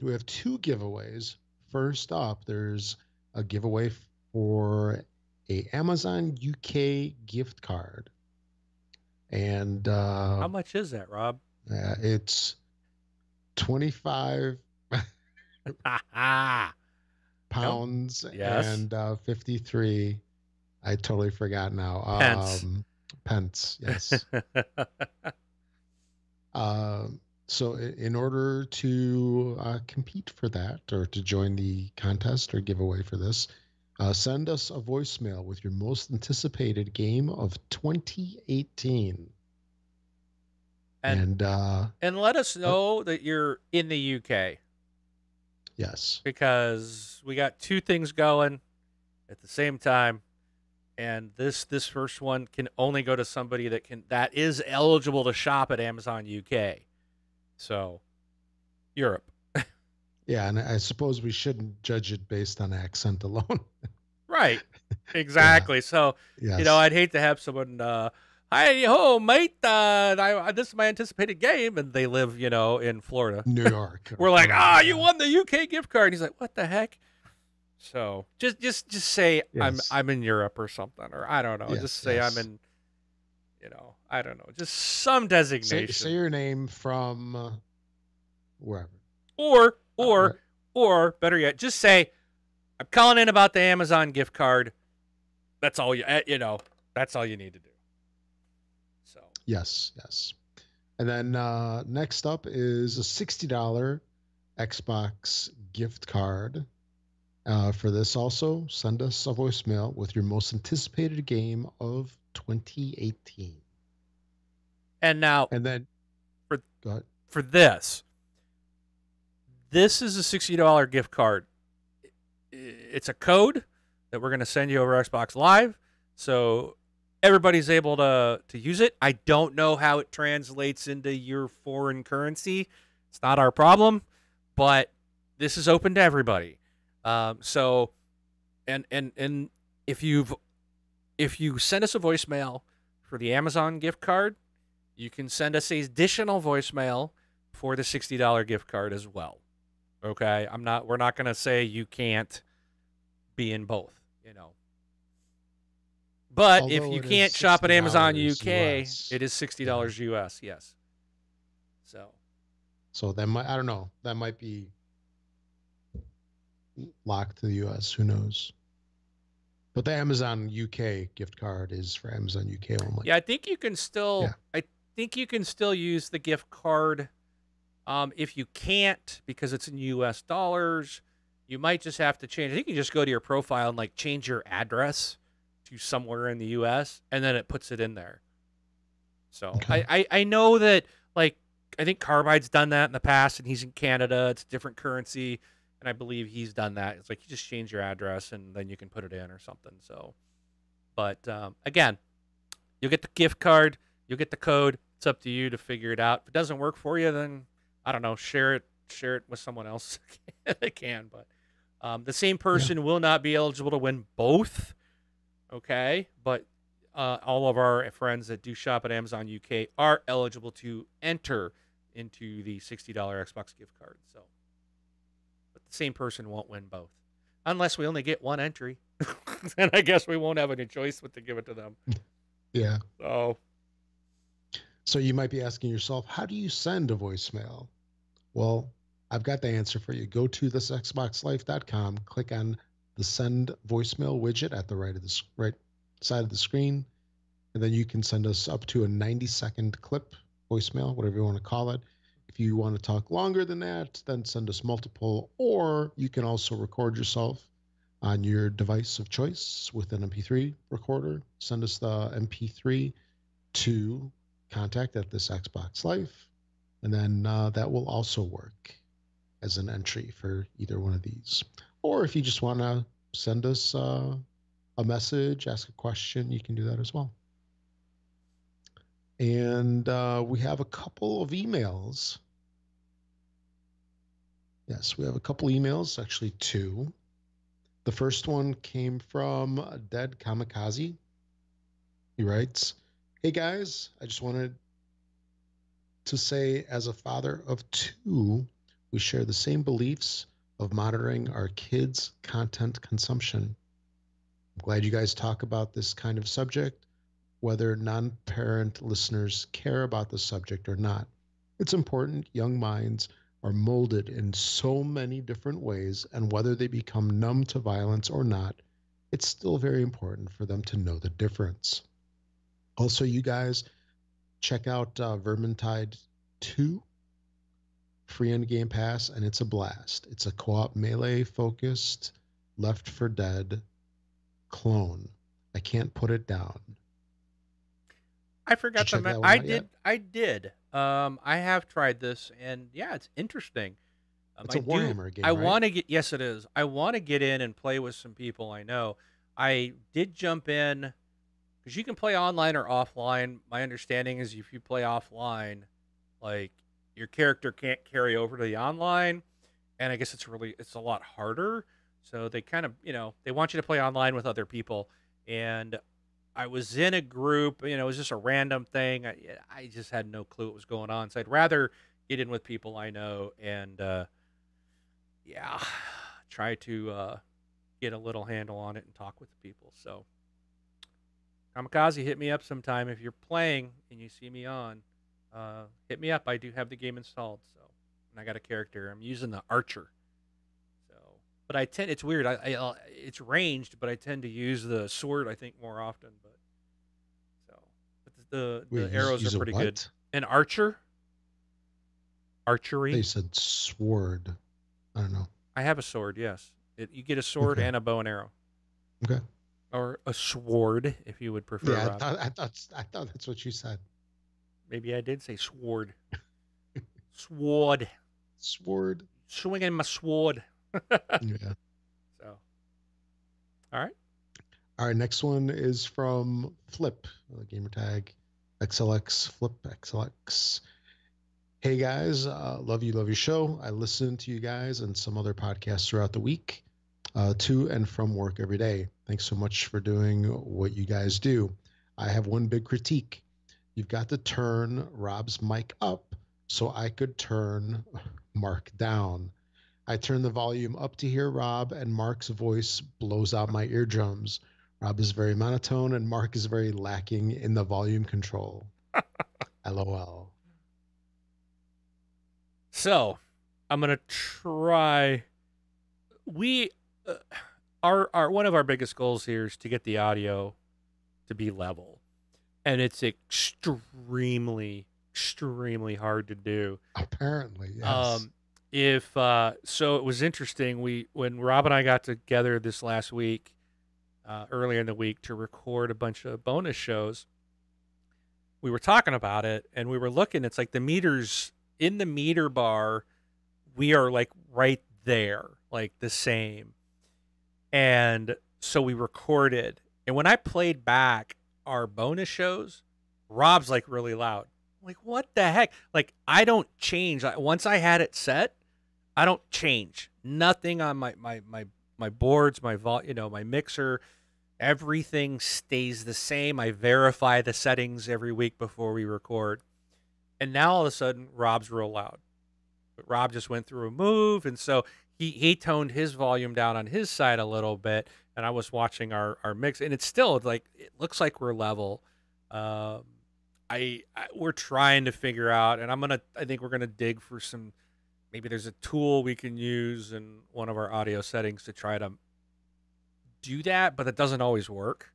We have 2 giveaways. First up, there's a giveaway for a Amazon UK gift card. And how much is that, Rob? it's 25 pounds. Yes. And 53. I totally forgot now. Pence. Pence, yes. So in order to compete for that or to join the contest or giveaway for this, send us a voicemail with your most anticipated game of 2018. And let us know that you're in the UK. Yes. Because we got 2 things going at the same time. And this first one can only go to somebody that is eligible to shop at Amazon UK. So, Europe. Yeah, and I suppose we shouldn't judge it based on accent alone. Right. Exactly. Yeah. So, yes. You know, I'd hate to have someone, hi ho, mate, this is my anticipated game, and they live, you know, in Florida. New York. We're like, you won the UK gift card. And he's like, what the heck? So just say yes. I'm in Europe or something, or I don't know. Yes, just say yes. I'm in, you know, I don't know. Just some designation. Say your name from wherever. Or better yet, just say I'm calling in about the Amazon gift card. That's all you know. That's all you need to do. So yes. And then next up is a $60 Xbox gift card. For this also, send us a voicemail with your most anticipated game of 2018. And then for this is a $60 gift card. It's a code that we're going to send you over Xbox Live, so everybody's able to use it. I don't know how it translates into your foreign currency. It's not our problem. but this is open to everybody. So, and if you send us a voicemail for the Amazon gift card, you can send us an additional voicemail for the $60 gift card as well. Okay, we're not going to say you can't be in both, you know. But if Although you it can't is shop at Amazon $60 UK, US. it is $60 US, yes. So that might, I don't know, that might be locked to the US. Who knows? But the Amazon UK gift card is for Amazon UK only. Yeah, I think you can still. Yeah. I think you can still use the gift card. If you can't, because it's in U.S. dollars, you might just have to change. I think you just go to your profile and like change your address to somewhere in the U.S. and then it puts it in there. So Okay. I know that, like, I think Carbide's done that in the past, and he's in Canada. It's a different currency, and I believe he's done that. It's like you just change your address and then you can put it in or something. So, but again, you'll get the gift card, you'll get the code. It's up to you to figure it out. If it doesn't work for you, then I don't know, share it with someone else that can. But the same person will not be eligible to win both. Okay, but all of our friends that do shop at Amazon UK are eligible to enter into the $60 Xbox gift card. So, but the same person won't win both, unless we only get one entry. Then I guess we won't have any choice but to give it to them. Yeah. So you might be asking yourself, how do you send a voicemail? Well, I've got the answer for you. Go to thisxboxlife.com, click on the send voicemail widget at the right side of the screen, and then you can send us up to a 90-second clip voicemail, whatever you want to call it. If you want to talk longer than that, then send us multiple, or you can also record yourself on your device of choice with an MP3 recorder. Send us the MP3 to contact at this Xbox Life, and then that will also work as an entry for either one of these. Or if you just want to send us a message, ask a question, you can do that as well. And we have a couple of emails. Yes, we have a couple emails, actually two. The first one came from Dead Kamikaze. He writes, "Hey guys, I just wanted to say, as a father of two, we share the same beliefs of monitoring our kids' content consumption. I'm glad you guys talk about this kind of subject, whether non-parent listeners care about the subject or not. It's important. Young minds are molded in so many different ways, and whether they become numb to violence or not, it's still very important for them to know the difference. Also, you guys check out Vermintide 2, free on Game Pass, and it's a blast. It's a co-op melee-focused Left 4 Dead clone. I can't put it down." I forgot Did you the. check that one out yet? I did. I have tried this, and yeah, it's interesting. It's a Warhammer game, I right? want to get. Yes, it is. I want to get in and play with some people I know. I did jump in because you can play online or offline. My understanding is if you play offline, like your character can't carry over to the online, and I guess it's a lot harder. So they kind of they want you to play online with other people, and I was in a group, it was just a random thing. I just had no clue what was going on. So I'd rather get in with people I know and, try to get a little handle on it and talk with the people. So, Kamikaze, hit me up sometime if you're playing and you see me on. Hit me up. I do have the game installed. So, and I got a character. I'm using the Archer. So, but it's weird. It's ranged, but I tend to use the sword, I think, more often. But the arrows are pretty good. An archer? Archery? They said sword. I don't know. I have a sword, yes. You get a sword and a bow and arrow. Okay. Or a sword, if you would prefer. Yeah, I thought that's what you said. Maybe I did say sword. Sword. Sword. Swinging my sword. Yeah. So, all right. All right, next one is from Flip, gamer tag XLX Flip XLX. Hey guys, love your show. I listen to you guys and some other podcasts throughout the week, to and from work every day. Thanks so much for doing what you guys do. I have one big critique. You've got to turn Rob's mic up so I could turn Mark down. I turn the volume up to hear Rob, and Mark's voice blows out my eardrums. Rob is very monotone, and Mark is very lacking in the volume control. LOL. So, I'm gonna try. We, our one of our biggest goals here is to get the audio to be level, and it's extremely hard to do. Apparently, yes. If so, it was interesting. When Rob and I got together this last week, earlier in the week, to record a bunch of bonus shows, we were talking about it, and we were looking. It's like the meters in the meter bar, we are like right there, like the same. And so we recorded, and when I played back our bonus shows, Rob's like really loud. I'm like, what the heck? Like, I don't change. Once I had it set, I don't change nothing on my boards, my mixer. Everything stays the same. I verify the settings every week before we record. And now all of a sudden, Rob's real loud. But Rob just went through a move, and so he toned his volume down on his side a little bit. And I was watching our mix, and it's still like it looks like we're level. We're trying to figure out, and I think we're gonna dig for some. Maybe there's a tool we can use in one of our audio settings to try to do that, but it doesn't always work.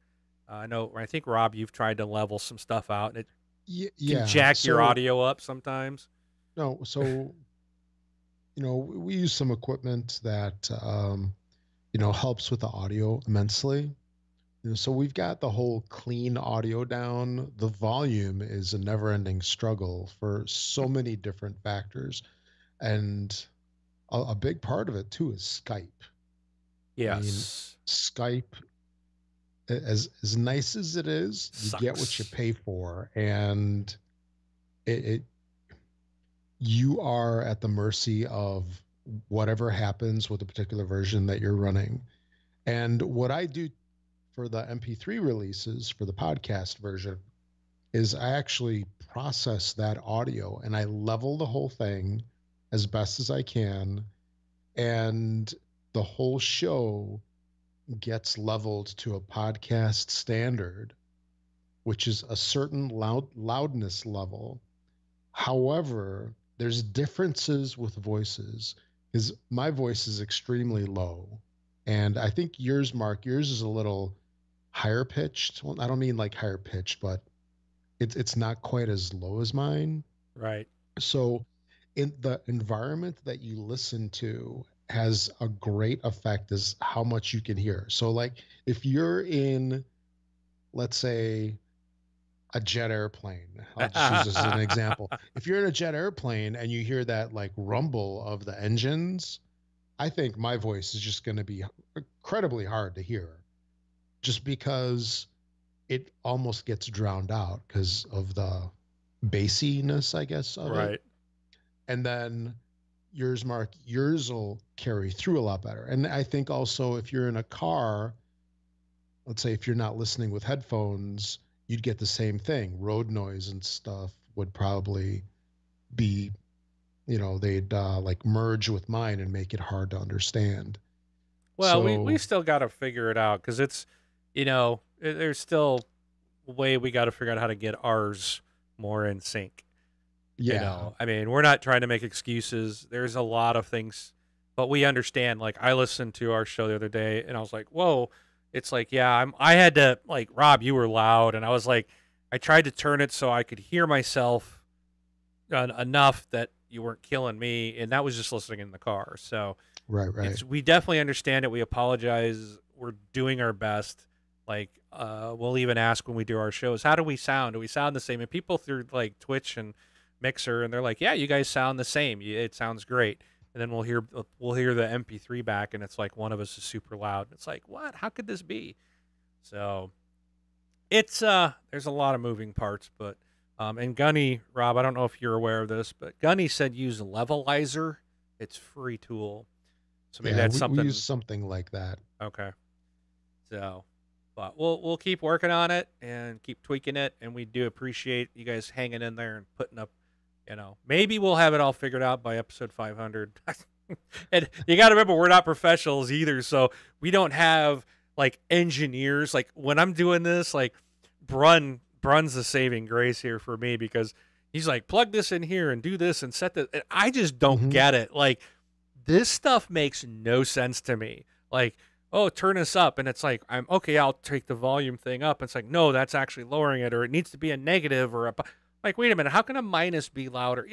I think Rob, you've tried to level some stuff out, and it Yeah. can jack your audio up sometimes. No, so we use some equipment that helps with the audio immensely. So we've got the whole clean audio down. The volume is a never-ending struggle for so many different factors, and a big part of it too is Skype. Yes. Skype, as nice as it is, you get what you pay for, and you are at the mercy of whatever happens with the particular version that you're running. And what I do for the MP3 releases for the podcast version is I actually process that audio and I level the whole thing as best as I can, and the whole show gets leveled to a podcast standard, which is a certain loudness level. However, there's differences with voices, because my voice is extremely low, and I think yours, Mark, yours is a little higher pitched. Well, I don't mean like higher pitched, but it's not quite as low as mine. Right. So in the environment that you listen to has a great effect as how much you can hear. So like if you're in, let's say, a jet airplane, I'll just use this as an example. If you're in a jet airplane and you hear that like rumble of the engines, I think my voice is just going to be incredibly hard to hear, just because it almost gets drowned out because of the bassiness, I guess, of it. And then yours, Mark, yours will carry through a lot better. And I think also if you're in a car, let's say if you're not listening with headphones, you'd get the same thing. Road noise and stuff would probably be, they'd like merge with mine and make it hard to understand. Well, we still got to figure it out, because it's, there's still a way we got to figure out how to get ours more in sync. Yeah. I mean, we're not trying to make excuses. There's a lot of things, but we understand. Like, I listened to our show the other day, and I was like, whoa. It's like, yeah, I had to, like, Rob, you were loud, and I was like, I tried to turn it so I could hear myself enough that you weren't killing me, and that was just listening in the car. So right. We definitely understand it. We apologize. We're doing our best. Like, we'll even ask when we do our shows, how do we sound? Do we sound the same? And people through like Twitch and Mixer, and they're like, yeah, you guys sound the same. It sounds great. And then we'll hear the MP3 back, and it's like one of us is super loud. It's like, what? How could this be? So it's there's a lot of moving parts, but And Gunny, Rob, I don't know if you're aware of this, but Gunny said use Levelizer. It's free tool. So maybe Yeah, that's we something. use something like that. Okay. So, but we'll keep working on it and keep tweaking it, and we do appreciate you guys hanging in there and putting up. Maybe we'll have it all figured out by episode 500. And you got to remember, we're not professionals either, so we don't have like engineers. Like when I'm doing this, like Brun's the saving grace here for me, because he's like, plug this in here and do this and set that. And I just don't get it. Like, this stuff makes no sense to me. Like, oh, turn this up, and it's like, I'll take the volume thing up. It's like, no, that's actually lowering it, or it needs to be a negative, or like, wait a minute, how can a minus be louder?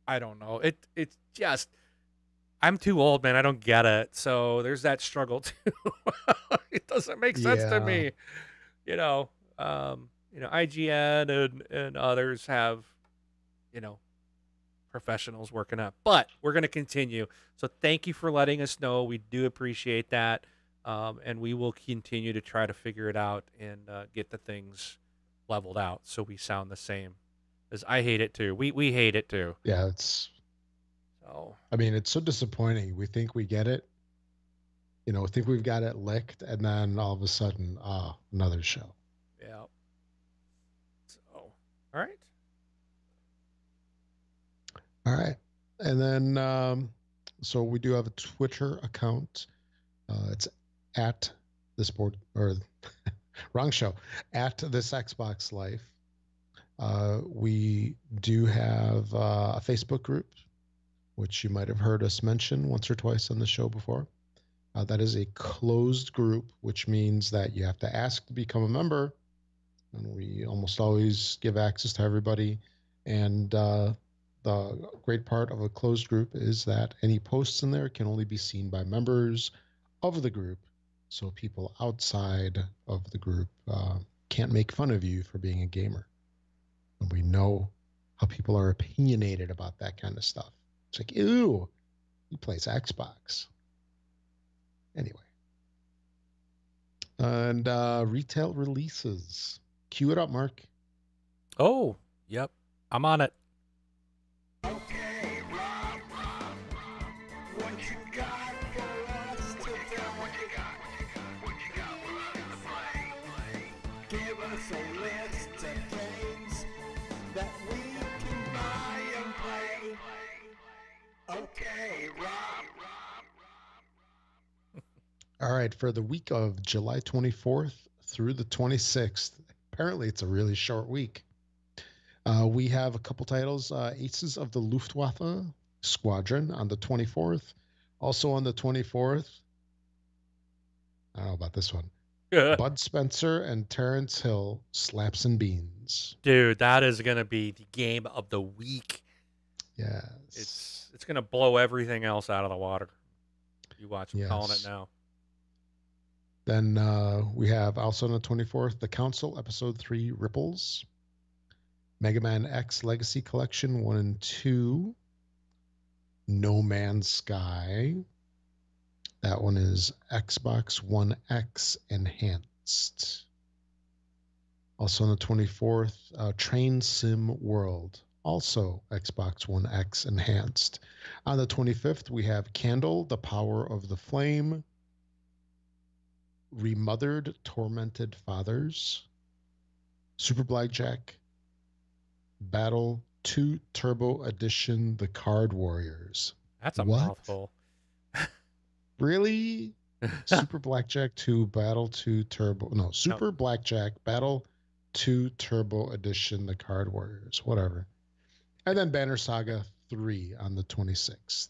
I don't know. It's just, I'm too old, man. I don't get it. So there's that struggle too. It doesn't make sense to me. IGN and others have, professionals working up, but we're going to continue. So thank you for letting us know. We do appreciate that. And we will continue to try to figure it out and get the things leveled out so we sound the same. Because I hate it too. We hate it too. Yeah, so. I mean, it's so disappointing. We think we get it. Think we've got it licked, and then all of a sudden, another show. Yeah. So, all right. All right. And then, so we do have a Twitter account. It's at this board, or wrong show, at this Xbox Life. We do have a Facebook group, which you might have heard us mention once or twice on the show before. That is a closed group, which means that you have to ask to become a member. And we almost always give access to everybody. And the great part of a closed group is that any posts in there can only be seen by members of the group. So people outside of the group can't make fun of you for being a gamer. And we know how people are opinionated about that kind of stuff. It's like, ew, he plays Xbox. Anyway. And retail releases. Cue it up, Mark. Oh, yep. I'm on it. Okay, Rob, what you got for us today? What you got for us to play? Give us a list of games that we can buy and play. Okay, Rob. All right, for the week of July 24th through the 26th, apparently it's a really short week. We have a couple titles, Aces of the Luftwaffe Squadron on the 24th. Also on the 24th, I don't know about this one, Bud Spencer and Terrence Hill, Slaps and Beans. Dude, that is going to be the game of the week. Yes. It's going to blow everything else out of the water. You watch, I'm calling it Yes. now. Then we have also on the 24th, The Council, Episode 3, Ripples. Mega Man X Legacy Collection 1 and 2. No Man's Sky. That one is Xbox One X Enhanced. Also on the 24th, Train Sim World. Also Xbox One X Enhanced. On the 25th, we have Candle, The Power of the Flame. Remothered Tormented Fathers. Super Blackjack. Battle 2 Turbo Edition, The Card Warriors. That's a What? mouthful. Really? Super Blackjack 2 Battle 2 Turbo. No, Super Blackjack Battle 2 Turbo Edition, The Card Warriors. Whatever. And then Banner Saga 3 on the 26th.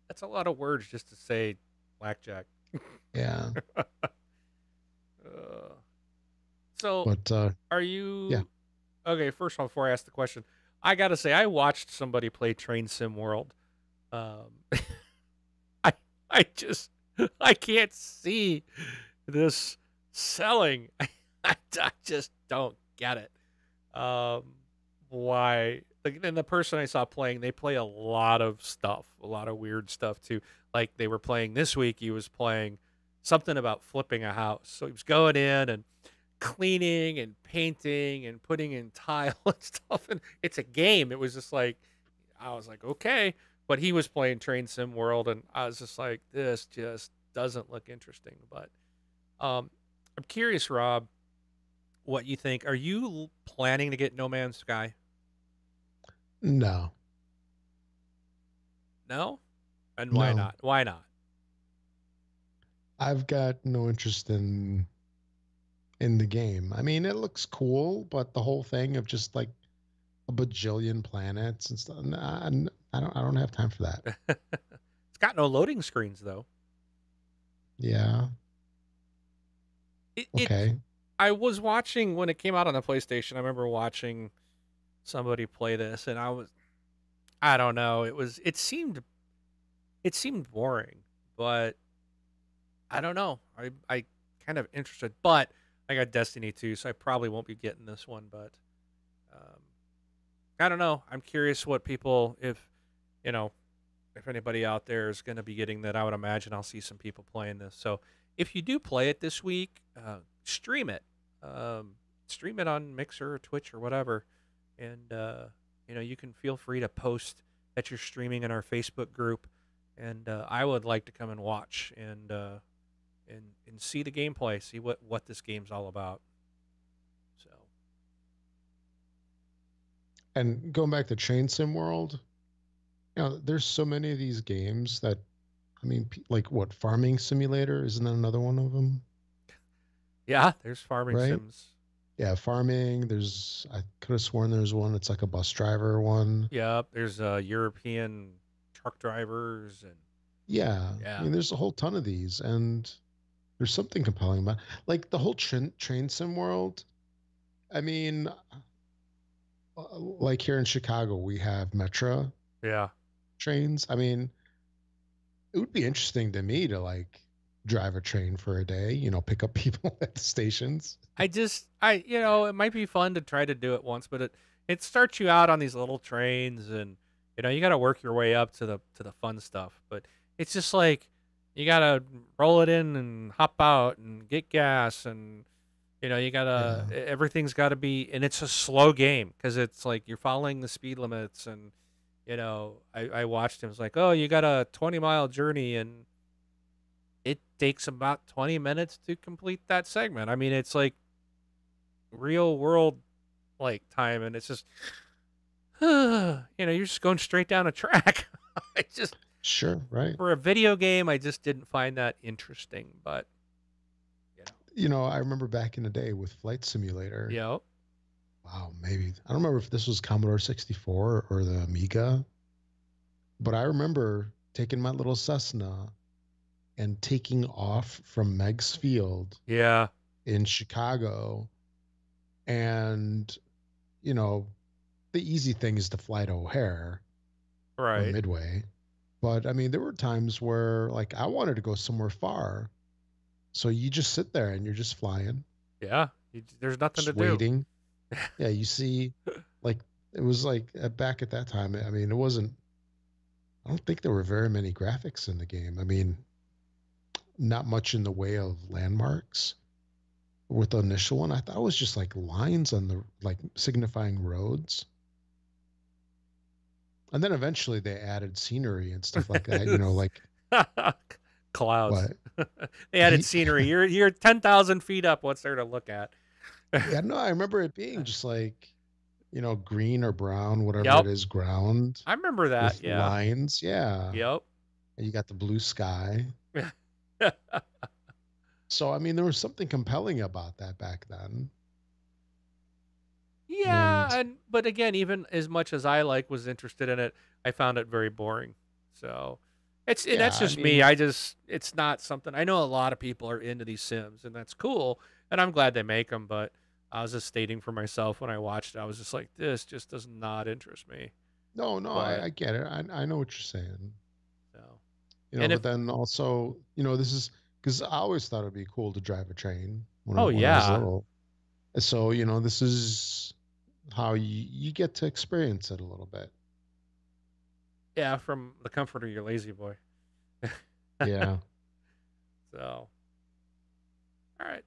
That's a lot of words just to say blackjack. Yeah. So, But are you... yeah. Okay, first of all, before I ask the question, I got to say, I watched somebody play Train Sim World. I can't see this selling. I just don't get it. Why? Like, and the person I saw playing, they play a lot of stuff, a lot of weird stuff too. Like they were playing this week, he was playing something about flipping a house. So he was going in and cleaning and painting and putting in tile and stuff. And it's a game. It was just like, I was like, okay. But he was playing Train Sim World, and I was just like, this just doesn't look interesting. But I'm curious, Rob, what you think. Are you planning to get No Man's Sky? No, No? And why no. not? Why not? I've got no interest in the game. I mean, it looks cool, but the whole thing of just like a bajillion planets and stuff, nah, I don't have time for that. It's got no loading screens though. Yeah. It Okay. I was watching when it came out on the PlayStation. I remember watching somebody play this, and I don't know. It seemed boring, but I don't know. I kind of interested, but I got Destiny 2, so I probably won't be getting this one. But um, I don't know. I'm curious what people, if you know, if anybody out there is going to be getting that. I would imagine I'll see some people playing this. So if you do play it this week, stream it. Stream it on Mixer or Twitch or whatever, and you can feel free to post that you're streaming in our Facebook group, and I would like to come and watch and see the gameplay, see what this game's all about. So And going back to Train Sim World, there's so many of these games that, I mean, like what, Farming Simulator? Isn't that another one of them? yeah, there's farming Right? sims. Yeah, farming. I could have sworn there was one. It's like a bus driver one. Yep, there's European truck drivers and Yeah. I yeah, mean, there's a whole ton of these, and there's something compelling about like the whole train sim world. I mean, like here in Chicago, we have Metro yeah. trains. I mean, it would be interesting to me to like drive a train for a day, pick up people at the stations. It might be fun to try to do it once, but it starts you out on these little trains, and you got to work your way up to the fun stuff. But it's just like you got to roll it in and hop out and get gas, and you gotta Yeah. everything's got to be, and it's a slow game because it's like you're following the speed limits, and I watched him. It's like, oh, you got a 20-mile journey, and it takes about 20 minutes to complete that segment. I mean, it's like real world like time, and it's just you're just going straight down a track. I just Sure, right. For a video game, I just didn't find that interesting. But I remember back in the day with Flight Simulator. yeah, Wow, maybe I don't remember if this was Commodore 64 or the Amiga, but I remember taking my little Cessna and taking off from Meigs Field yeah, in Chicago. And, you know, the easy thing is to fly to O'Hare or right, Midway. But I mean, there were times where like I wanted to go somewhere far. So you just sit there and you're just flying, yeah. There's nothing to just do. waiting. Yeah, you see, like, it was like back at that time. I mean, I don't think there were very many graphics in the game. I mean, not much in the way of landmarks. With the initial one, I thought it was just like lines on the like signifying roads. And then eventually they added scenery and stuff like that. Like Clouds. what? They added scenery. You're 10,000 feet up. What's there to look at? Yeah, no, I remember it being just like, green or brown, whatever it Yep, is, ground I remember that. with Yeah. lines. Yeah. Yep. And you got the blue sky. So, I mean, there was something compelling about that back then. Yeah, And but again, even as much as I was interested in it, I found it very boring. So and yeah, that's I just me. mean, It's not something I know a lot of people are into these Sims, and that's cool, and I'm glad they make them. But I was just stating for myself when I watched it, I was just like, this just does not interest me. no, But I get it. I know what you're saying. so, and if But then also, this is because I always thought it'd be cool to drive a train oh when I was yeah, little. So, this is how you get to experience it a little bit. yeah, from the comfort of your lazy boy. Yeah. So all right.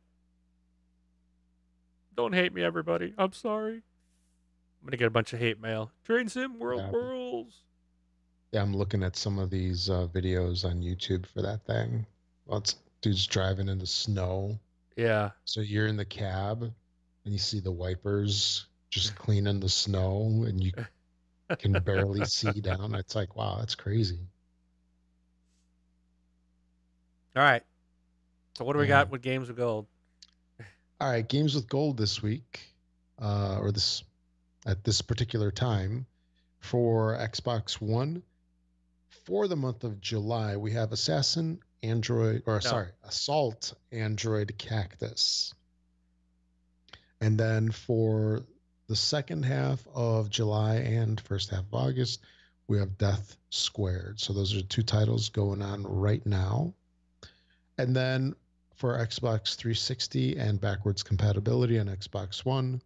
Don't hate me, everybody. I'm sorry. I'm gonna get a bunch of hate mail. Train Sim World Yeah. Rules. Yeah, I'm looking at some of these videos on YouTube for that thing. Well, it's dude's driving in the snow. Yeah. So you're in the cab and you see the wipers just cleaning the snow and you can barely see down. It's like, wow, that's crazy. All right. So what do we Yeah. got with Games with Gold? All right, games with gold this week, or this at this particular time for Xbox One. For the month of July, we have Assault Android Cactus. And then for the second half of July and first half of August, we have Death Squared. So those are two titles going on right now. And then for Xbox 360 and backwards compatibility on Xbox One,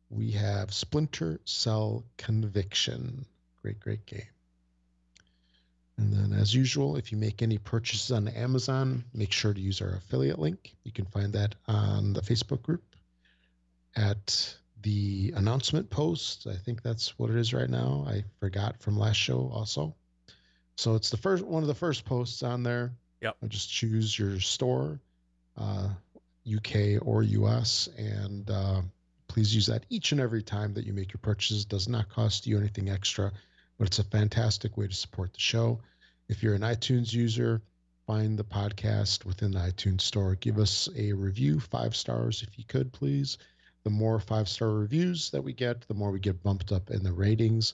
we have Splinter Cell Conviction. Great game. And then, as usual, if you make any purchases on Amazon, make sure to use our affiliate link. You can find that on the Facebook group at the announcement post. I think that's what it is right now. I forgot from last show also. So it's one of the first posts on there. Yep. Just choose your store, UK or US, and please use that each and every time that you make your purchases. It does not cost you anything extra, but it's a fantastic way to support the show. If you're an iTunes user, find the podcast within the iTunes store. Give us a review, 5 stars if you could, please. The more 5-star reviews that we get, the more we get bumped up in the ratings.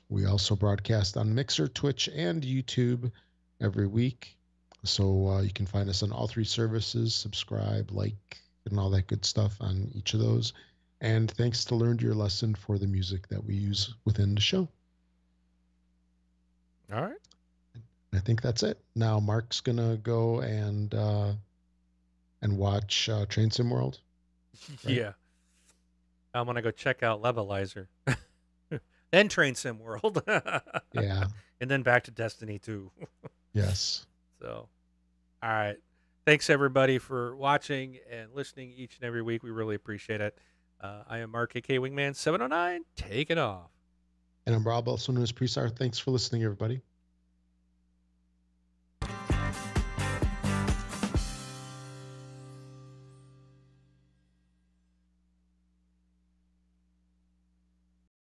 We also broadcast on Mixer, Twitch, and YouTube every week. So you can find us on all 3 services, subscribe, like, and all that good stuff on each of those. And thanks to Learned Your Lesson for the music that we use within the show. All right. I think that's it. Now Mark's gonna go and watch Train Sim World. Right? Yeah. I'm gonna go check out Levelizer. Then Train Sim World. Yeah. And then back to Destiny 2. Yes. So, all right. Thanks, everybody, for watching and listening each and every week. We really appreciate it. I am Mark, a.k.a. Wingman709. Take it off. And I'm Rob, also known as Presar. Thanks for listening, everybody.